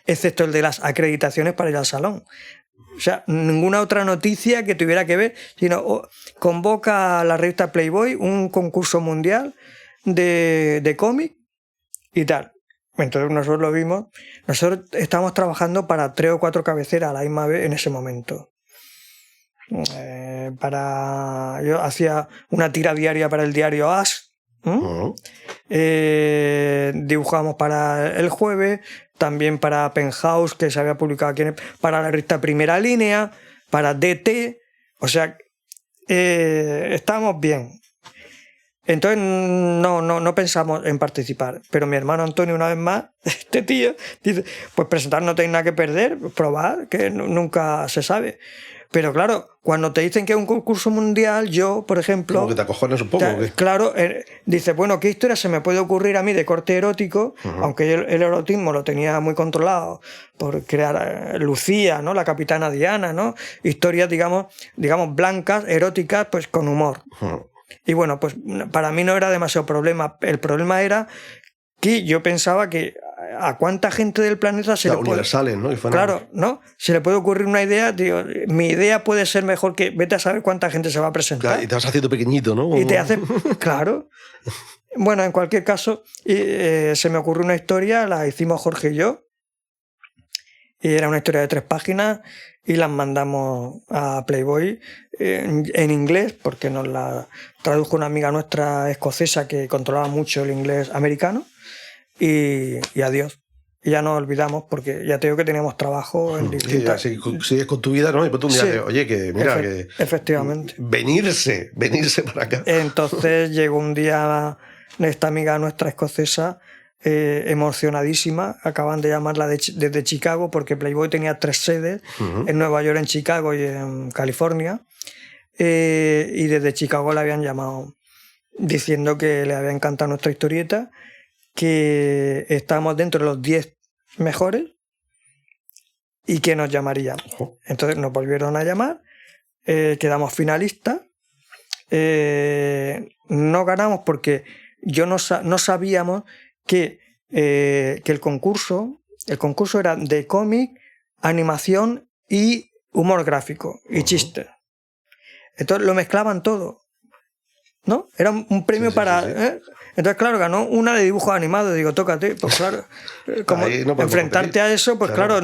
Excepto el de las acreditaciones para ir al salón. O sea, ninguna otra noticia que tuviera que ver, sino convoca a la revista Playboy un concurso mundial de cómic y tal. Entonces nosotros lo vimos. Nosotros estábamos trabajando para 3 o 4 cabeceras a la misma vez en ese momento. Yo hacía una tira diaria para el diario As. Dibujábamos para El Jueves, también para Penthouse, que se había publicado aquí, para la revista Primera Línea, para DT. O sea, estábamos bien. Entonces no pensamos en participar. Pero mi hermano Antonio, una vez más, este tío, dice, pues presentar no tenéis nada que perder, probar, que nunca se sabe. Pero claro, cuando te dicen que es un concurso mundial, yo, por ejemplo... Como que te acojonas un poco. Claro, dices, bueno, ¿qué historia se me puede ocurrir a mí de corte erótico? Aunque yo el erotismo lo tenía muy controlado por crear Lucía, ¿no? La capitana Diana, ¿no? Historias, digamos blancas, eróticas, pues con humor. Y bueno, pues para mí no era demasiado problema. El problema era que yo pensaba que a cuánta gente del planeta se le puede... universales, ¿no? Claro, ¿no? Se le puede ocurrir una idea, digo, mi idea puede ser mejor que... Vete a saber cuánta gente se va a presentar. Claro, y te vas haciendo pequeñito, ¿no? Y te hace... Claro. Bueno, en cualquier caso, se me ocurrió una historia, la hicimos Jorge y yo. Y era una historia de 3 páginas y las mandamos a Playboy en inglés, porque nos la tradujo una amiga nuestra escocesa que controlaba mucho el inglés americano. Y adiós. Y ya nos olvidamos, porque ya te digo que teníamos trabajo en distintas... Sí, sigues con tu vida, ¿no? Y pues tú un día, Sí. oye, que mira, que... Efectivamente. Venirse para acá. Entonces llegó un día esta amiga nuestra escocesa emocionadísima. Acaban de llamarla desde Chicago, porque Playboy tenía 3 sedes, en Nueva York, en Chicago y en California. Y desde Chicago la habían llamado diciendo que le había encantado nuestra historieta, que estábamos dentro de los 10 mejores y que nos llamarían. Entonces nos volvieron a llamar, quedamos finalistas, no ganamos porque no sabíamos que el concurso era de cómic, animación y humor gráfico y chistes. Entonces lo mezclaban todo, ¿no? Era un premio para... Sí. Entonces, claro, ganó una de dibujos animados. Digo, tócate, pues claro, como no enfrentarte a eso, pues claro,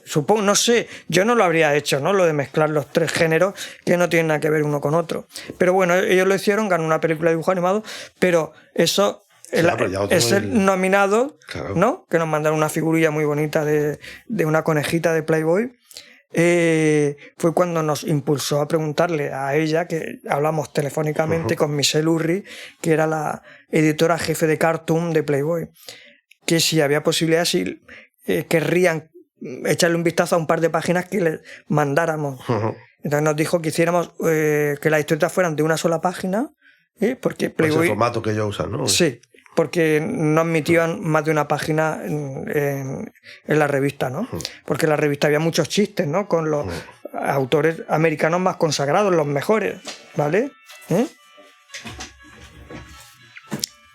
supongo, no sé, yo no lo habría hecho, ¿no? Lo de mezclar los 3 géneros que no tienen nada que ver uno con otro. Pero bueno, ellos lo hicieron, ganó una película de dibujo animado, pero eso... ese nominado, claro, ¿no? Que nos mandaron una figurilla muy bonita de una conejita de Playboy. Fue cuando nos impulsó a preguntarle a ella, que hablamos telefónicamente con Michelle Urry, que era la editora jefe de Cartoon de Playboy, que si había posibilidad, si querrían echarle un vistazo a un par de páginas que les mandáramos. Entonces nos dijo que hiciéramos que las historietas fueran de una sola página, porque Playboy... Pues el formato que ellos usan, ¿no? Sí, porque no admitían más de una página en la revista, ¿no? Porque en la revista había muchos chistes, ¿no? Con los autores americanos más consagrados, los mejores, ¿vale?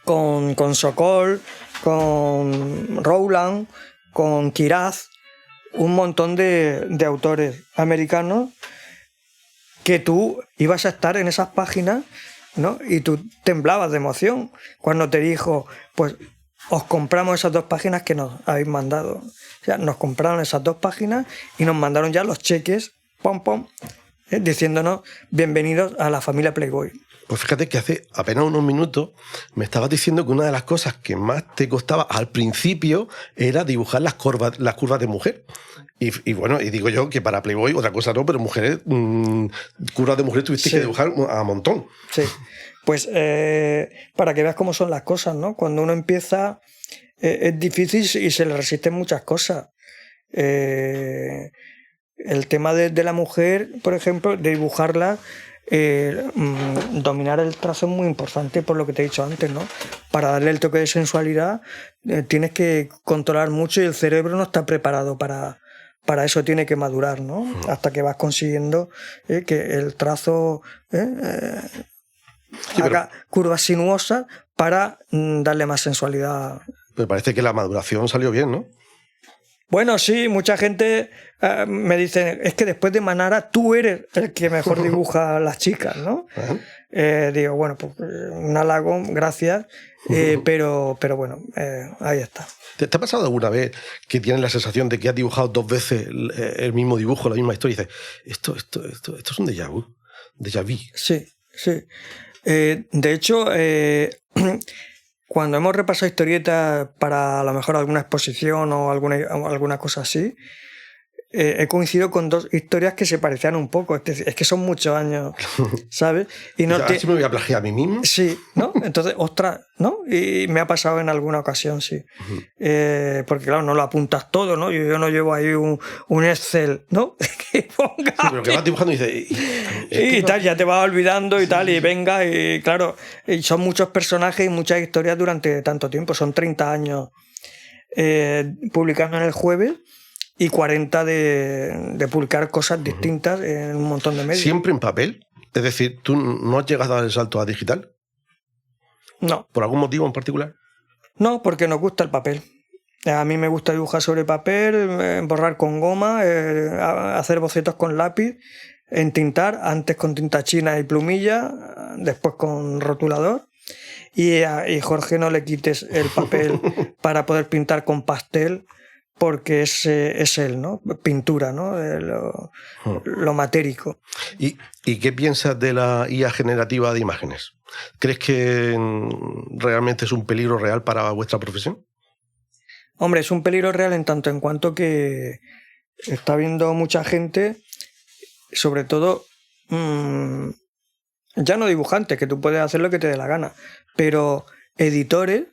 Con Sokol, con Rowland, con Kiraz, un montón de autores americanos que tú ibas a estar en esas páginas, ¿no? Y tú temblabas de emoción cuando te dijo, pues os compramos esas 2 páginas que nos habéis mandado. O sea, nos compraron esas 2 páginas y nos mandaron ya los cheques, pom, pom, diciéndonos bienvenidos a la familia Playboy. Pues fíjate que hace apenas unos minutos me estabas diciendo que una de las cosas que más te costaba al principio era dibujar las curvas de mujer. Y bueno, y digo yo que para Playboy otra cosa no, pero mujeres, curvas de mujeres tuviste que dibujar a montón. Sí, pues para que veas cómo son las cosas, ¿no? Cuando uno empieza es difícil y se le resisten muchas cosas. El tema de la mujer, por ejemplo, de dibujarla, dominar el trazo es muy importante, por lo que te he dicho antes, ¿no? Para darle el toque de sensualidad tienes que controlar mucho y el cerebro no está preparado para eso, tiene que madurar, ¿no? Hasta que vas consiguiendo que el trazo haga curvas sinuosas para darle más sensualidad. Me parece que la maduración salió bien, ¿no? Bueno, sí, mucha gente me dice, es que después de Manara tú eres el que mejor dibuja a las chicas, ¿no? Digo, bueno, pues un halago, gracias, pero bueno, ahí está. ¿Te ha pasado alguna vez que tienes la sensación de que has dibujado 2 veces el mismo dibujo, la misma historia, y dices, esto es un déjà vu? Déjà vu. Sí, sí. De hecho, cuando hemos repasado historietas para a lo mejor alguna exposición o alguna cosa así, he coincidido con 2 historias que se parecían un poco. Es que son muchos años, ¿sabes? Y no ¿Así me voy a plagiar a mí mismo? Sí, ¿no? Entonces, ostras, ¿no? Y me ha pasado en alguna ocasión, sí. Porque claro, no lo apuntas todo, ¿no? Yo no llevo ahí un Excel, ¿no? Que ponga... Sí, pero que vas dibujando y dices... Y tal, ya te vas olvidando y tal, y venga, y claro, y son muchos personajes y muchas historias durante tanto tiempo. Son 30 años publicando en El Jueves y 40 de publicar cosas distintas en un montón de medios. ¿Siempre en papel? Es decir, ¿tú no has llegado a dar el salto a digital? No. ¿Por algún motivo en particular? No, porque nos gusta el papel. A mí me gusta dibujar sobre papel, borrar con goma, hacer bocetos con lápiz, entintar, antes con tinta china y plumilla, después con rotulador. Y Jorge, no le quites el papel para poder pintar con pastel, porque es él, ¿no? Pintura, ¿no? Lo matérico. ¿Y qué piensas de la IA generativa de imágenes? ¿Crees que realmente es un peligro real para vuestra profesión? Hombre, es un peligro real en tanto en cuanto que está viendo mucha gente, sobre todo, ya no dibujantes, que tú puedes hacer lo que te dé la gana, pero editores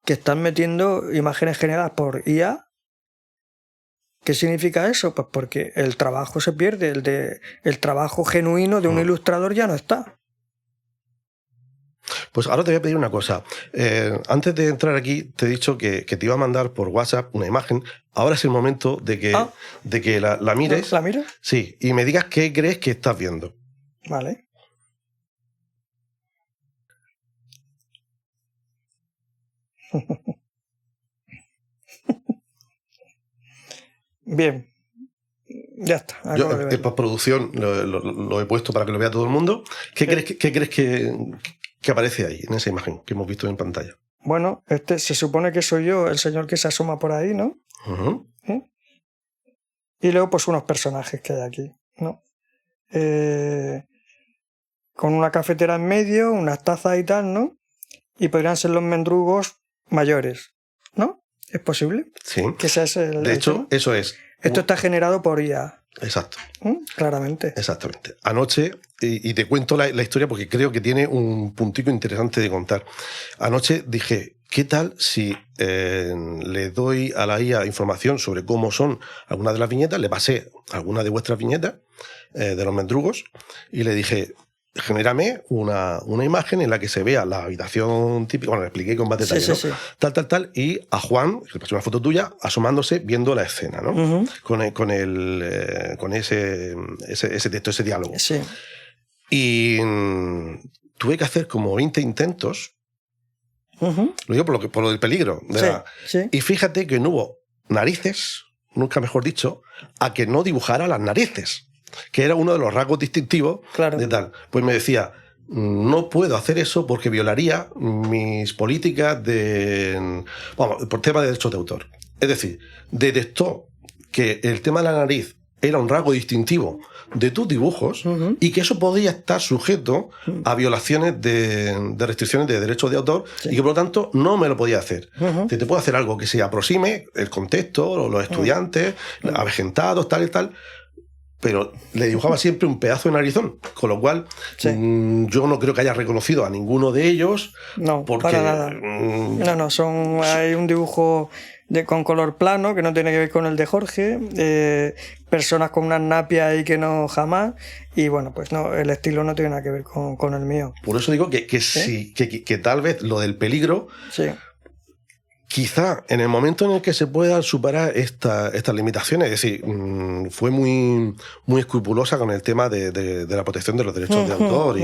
que están metiendo imágenes generadas por IA. ¿Qué significa eso? Pues porque el trabajo se pierde, el trabajo genuino de un ilustrador ya no está. Pues ahora te voy a pedir una cosa. Antes de entrar aquí, te he dicho que te iba a mandar por WhatsApp una imagen. Ahora es el momento de que la mires. ¿La miras? Sí, y me digas qué crees que estás viendo. Vale. Bien. Ya está. Yo en postproducción lo he puesto para que lo vea todo el mundo. ¿Qué crees que aparece ahí, en esa imagen que hemos visto en pantalla? Bueno, se supone que soy yo, el señor que se asoma por ahí, ¿no? Uh-huh. Y luego, pues, unos personajes que hay aquí, ¿no? Con una cafetera en medio, unas tazas y tal, ¿no? Y podrían ser los mendrugos mayores, ¿no? ¿Es posible? Sí. Que sea ese de hecho, tema. eso es. Esto está generado por IA. Exacto. Claramente. Exactamente. Anoche, y te cuento la historia porque creo que tiene un puntico interesante de contar. Anoche dije, ¿qué tal si le doy a la IA información sobre cómo son algunas de las viñetas? Le pasé algunas de vuestras viñetas de los mendrugos y le dije, genérame una imagen en la que se vea la habitación típica. Bueno, le expliqué con más detalle, sí, ¿no? sí. Tal, y a Juan, que le pasé una foto tuya, asomándose, viendo la escena, ¿no? Uh-huh. Con ese texto, ese diálogo. Sí. Y tuve que hacer como 20 intentos. Uh-huh. Lo digo por lo del peligro. Sí. Y fíjate que no hubo narices, nunca mejor dicho, a que no dibujara las narices, que era uno de los rasgos distintivos de tal. Pues me decía, no puedo hacer eso porque violaría mis políticas por tema de derechos de autor. Es decir, detectó que el tema de la nariz era un rasgo distintivo de tus dibujos uh-huh. y que eso podía estar sujeto a violaciones de restricciones de derechos de autor sí. y que por lo tanto no me lo podía hacer. Uh-huh. Te puedo hacer algo que se aproxime el contexto, los estudiantes, uh-huh. avejentados, tal y tal, pero le dibujaba siempre un pedazo de narizón, con lo cual sí. Yo no creo que haya reconocido a ninguno de ellos. No, porque, para nada. Hay un dibujo con color plano que no tiene que ver con el de Jorge, personas con unas napias ahí que no jamás, y bueno, pues no, el estilo no tiene nada que ver con el mío. Por eso digo que sí, que tal vez lo del peligro... Sí. Quizá en el momento en el que se puedan superar estas limitaciones, es decir, fue muy, muy escrupulosa con el tema de la protección de los derechos de autor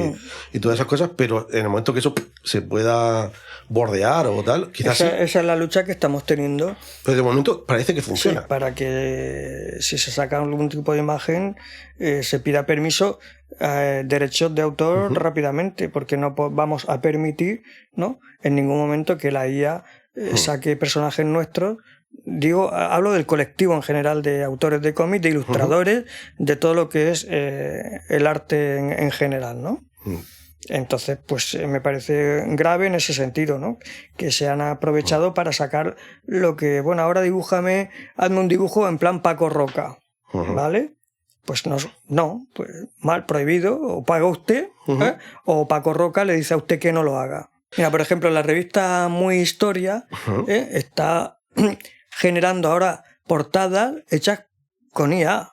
y todas esas cosas, pero en el momento que eso se pueda bordear o tal, quizás esa es la lucha que estamos teniendo. Pero de momento parece que funciona. Sí, para que si se saca algún tipo de imagen se pida permiso, derechos de autor rápidamente, porque no vamos a permitir, ¿no?, en ningún momento que la IA saque personajes nuestros. Hablo del colectivo en general de autores de cómics, de ilustradores, de todo lo que es el arte en general, ¿no? Entonces, pues me parece grave en ese sentido, ¿no? Que se han aprovechado para sacar lo que, bueno, ahora hazme un dibujo en plan Paco Roca, ¿vale? Pues no, pues mal, prohibido, o paga usted, o Paco Roca le dice a usted que no lo haga. Mira, por ejemplo, la revista Muy Historia está generando ahora portadas hechas con IA.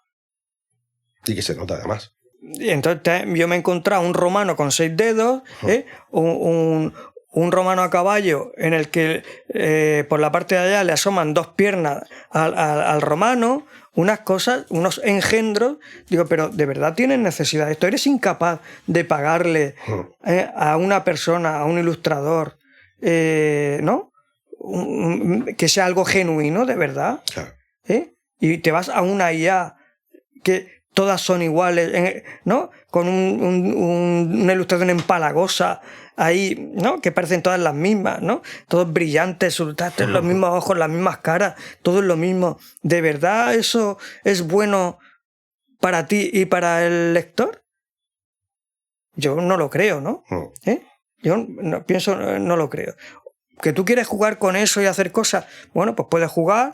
Y que se nota además. Y entonces yo me he encontrado un romano con 6 dedos, un un romano a caballo en el que por la parte de allá le asoman 2 piernas al romano, unas cosas, unos engendros. Digo, pero ¿de verdad tienes necesidad de esto? ¿Eres incapaz de pagarle a una persona, a un ilustrador, ¿no? Que sea algo genuino, de verdad? Claro. Y te vas a una IA que todas son iguales, ¿no? Con una ilustración empalagosa ahí, ¿no? Que parecen todas las mismas, ¿no? Todos brillantes, los mismos ojos, las mismas caras, todo es lo mismo. ¿De verdad eso es bueno para ti y para el lector? Yo no lo creo, ¿no? Yo no lo creo. ¿Que tú quieres jugar con eso y hacer cosas? Bueno, pues puedes jugar,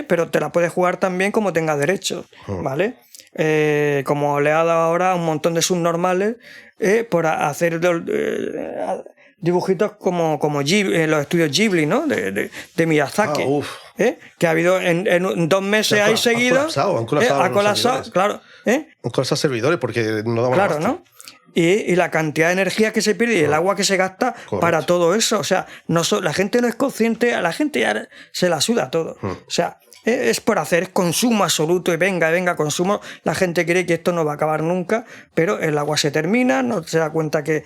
pero te la puedes jugar también como tengas derecho, ¿vale? Como le ha dado ahora a un montón de subnormales por hacer dibujitos como los estudios Ghibli, ¿no? De Miyazaki. Que ha habido en 2 meses ahí seguidos. Han colapsado, claro. Han colapsado servidores porque no daban Claro, abasto. ¿no? Y la cantidad de energía que se pierde y el agua que se gasta para todo eso. O sea, la gente no es consciente, a la gente ya se la suda todo. O sea, es por hacer, es consumo absoluto y venga, consumo. La gente cree que esto no va a acabar nunca, pero el agua se termina, no se da cuenta que,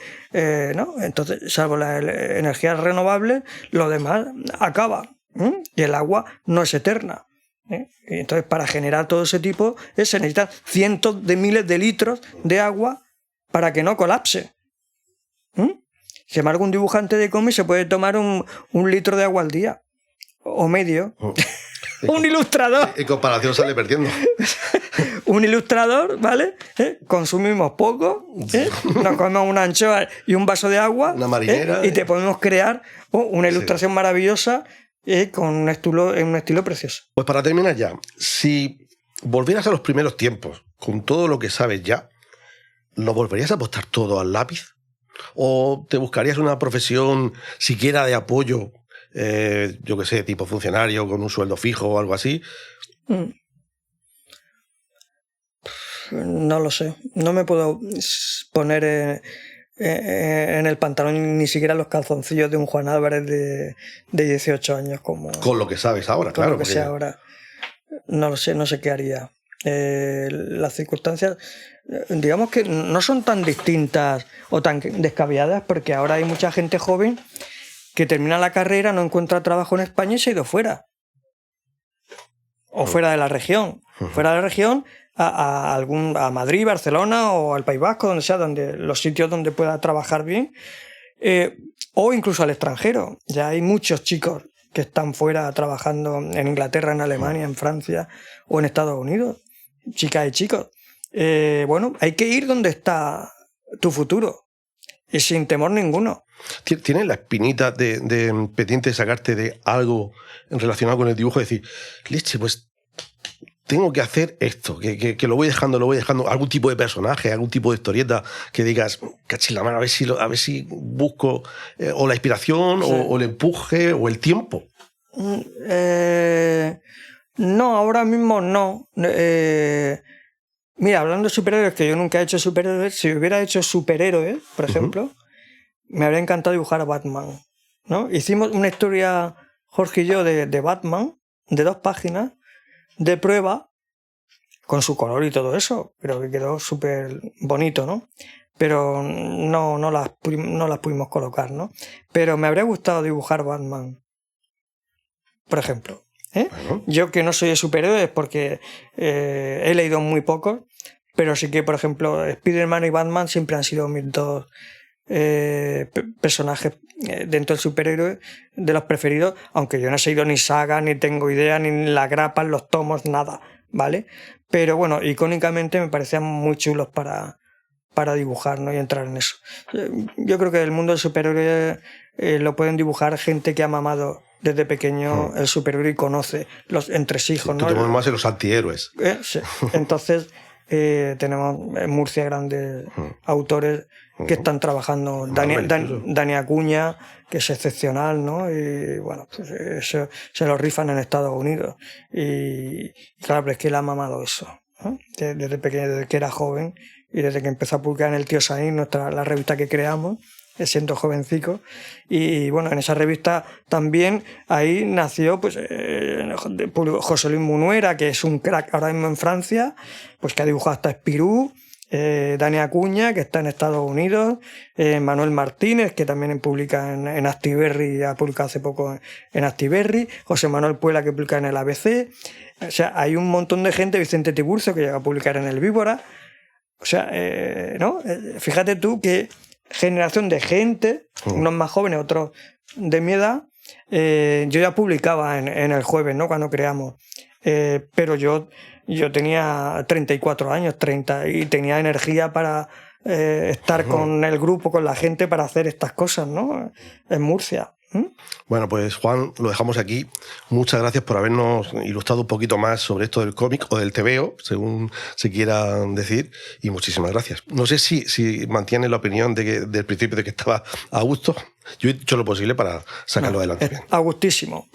¿no? Entonces, salvo las energías renovables, lo demás acaba. Y el agua no es eterna. Y entonces, para generar todo ese tipo, se necesitan cientos de miles de litros de agua para que no colapse. Sin embargo, un dibujante de cómic se puede tomar un litro de agua al día, o medio. Un ilustrador. En comparación sale perdiendo. Un ilustrador, ¿vale? Consumimos poco, nos comemos una anchoa y un vaso de agua, una marinera, y te podemos crear una ilustración maravillosa con un estilo precioso. Pues para terminar ya, si volvieras a los primeros tiempos, con todo lo que sabes ya, ¿lo volverías a apostar todo al lápiz? ¿O te buscarías una profesión siquiera de apoyo, yo qué sé, tipo funcionario con un sueldo fijo o algo así? No lo sé. No me puedo poner en el pantalón ni siquiera los calzoncillos de un Juan Álvarez de 18 años. Con lo que sabes ahora, claro. Con lo que sé ahora. No lo sé, no sé qué haría. Las circunstancias, digamos que no son tan distintas o tan descabelladas, porque ahora hay mucha gente joven que termina la carrera, no encuentra trabajo en España y se ha ido fuera. O fuera de la región. Fuera de la región a Madrid, Barcelona o al País Vasco, donde sea, los sitios donde pueda trabajar bien. O incluso al extranjero. Ya hay muchos chicos que están fuera trabajando en Inglaterra, en Alemania, en Francia o en Estados Unidos. Chicas y chicos. Bueno, hay que ir donde está tu futuro. Y sin temor ninguno. ¿Tienes la espinita de pendiente de sacarte de algo relacionado con el dibujo? Es decir, leche, pues tengo que hacer esto, que lo voy dejando, algún tipo de personaje, algún tipo de historieta que digas, cachis la mano, a ver si busco o la inspiración, sí, o el empuje o el tiempo. No, ahora mismo no. Mira, hablando de superhéroes, que yo nunca he hecho superhéroes, si hubiera hecho superhéroes, por ejemplo, me habría encantado dibujar a Batman, ¿no? Hicimos una historia, Jorge y yo, de Batman, de 2 páginas, de prueba, con su color y todo eso, pero que quedó súper bonito, ¿no? Pero no las pudimos colocar, ¿no? Pero me habría gustado dibujar Batman, por ejemplo. Yo, que no soy de superhéroes porque he leído muy poco, pero sí que, por ejemplo, Spider-Man y Batman siempre han sido mis 2 personajes dentro del superhéroe de los preferidos, aunque yo no he seguido ni saga, ni tengo idea, ni la grapa, los tomos, nada, ¿vale? Pero bueno, icónicamente me parecían muy chulos para dibujar, ¿no? Y entrar en eso. Yo creo que el mundo del superhéroe lo pueden dibujar gente que ha mamado desde pequeño el superhéroe y conoce los entresijos, sí, ¿no? Tú más en los antihéroes. Sí. Entonces tenemos en Murcia grandes autores que están trabajando. Dani Acuña, que es excepcional, ¿no? Y bueno, pues eso se lo rifan en Estados Unidos. Y claro, pero es que él ha mamado eso, ¿no? Desde pequeño, desde que era joven y desde que empezó a publicar en El Tío Saín, la revista que creamos, siendo jovencico. Y bueno, en esa revista también ahí nació pues, José Luis Munuera, que es un crack ahora mismo en Francia, pues que ha dibujado hasta Spirou. Dani Acuña, que está en Estados Unidos, Manuel Martínez, que también publica en Actiberri, ha publicado hace poco en Actiberri, José Manuel Puela, que publica en el ABC. O sea, hay un montón de gente, Vicente Tiburcio, que llega a publicar en el Víbora. O sea, ¿no? Fíjate tú qué generación de gente, unos más jóvenes, otros de mi edad. Yo ya publicaba en el Jueves, ¿no? Cuando creamos. Pero yo tenía 34 años, 30, y tenía energía para estar con el grupo, con la gente, para hacer estas cosas, ¿no? En Murcia. Bueno, pues Juan, lo dejamos aquí. Muchas gracias por habernos ilustrado un poquito más sobre esto del cómic o del TVO, según se quiera decir, y muchísimas gracias. No sé si mantienes la opinión del principio de que estaba a gusto. Yo he hecho lo posible para sacarlo adelante. A gustísimo.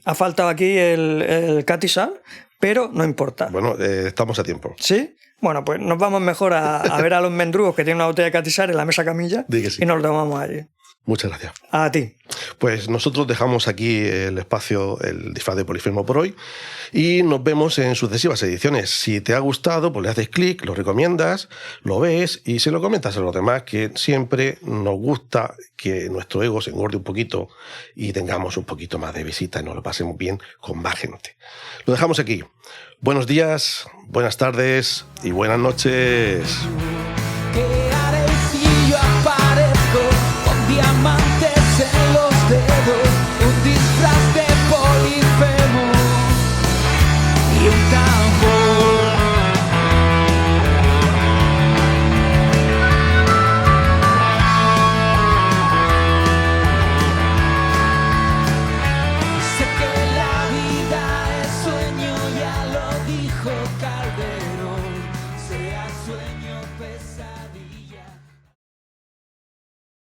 Ha faltado aquí el Catizal, pero no importa. Bueno, estamos a tiempo. ¿Sí? Bueno, pues nos vamos mejor a ver a los mendrugos que tienen una botella de Catizal en la mesa camilla y nos lo tomamos allí. Muchas gracias. A ti. Pues nosotros dejamos aquí el espacio, el disfraz de Polifemo por hoy, y nos vemos en sucesivas ediciones. Si te ha gustado, pues le haces clic, lo recomiendas, lo ves y se lo comentas a los demás, que siempre nos gusta que nuestro ego se engorde un poquito y tengamos un poquito más de visita y nos lo pasemos bien con más gente. Lo dejamos aquí. Buenos días, buenas tardes y buenas noches. Diamantes en los dedos, un disfraz de Polifemo y un tambor. Sé que la vida es sueño, ya lo dijo Calderón.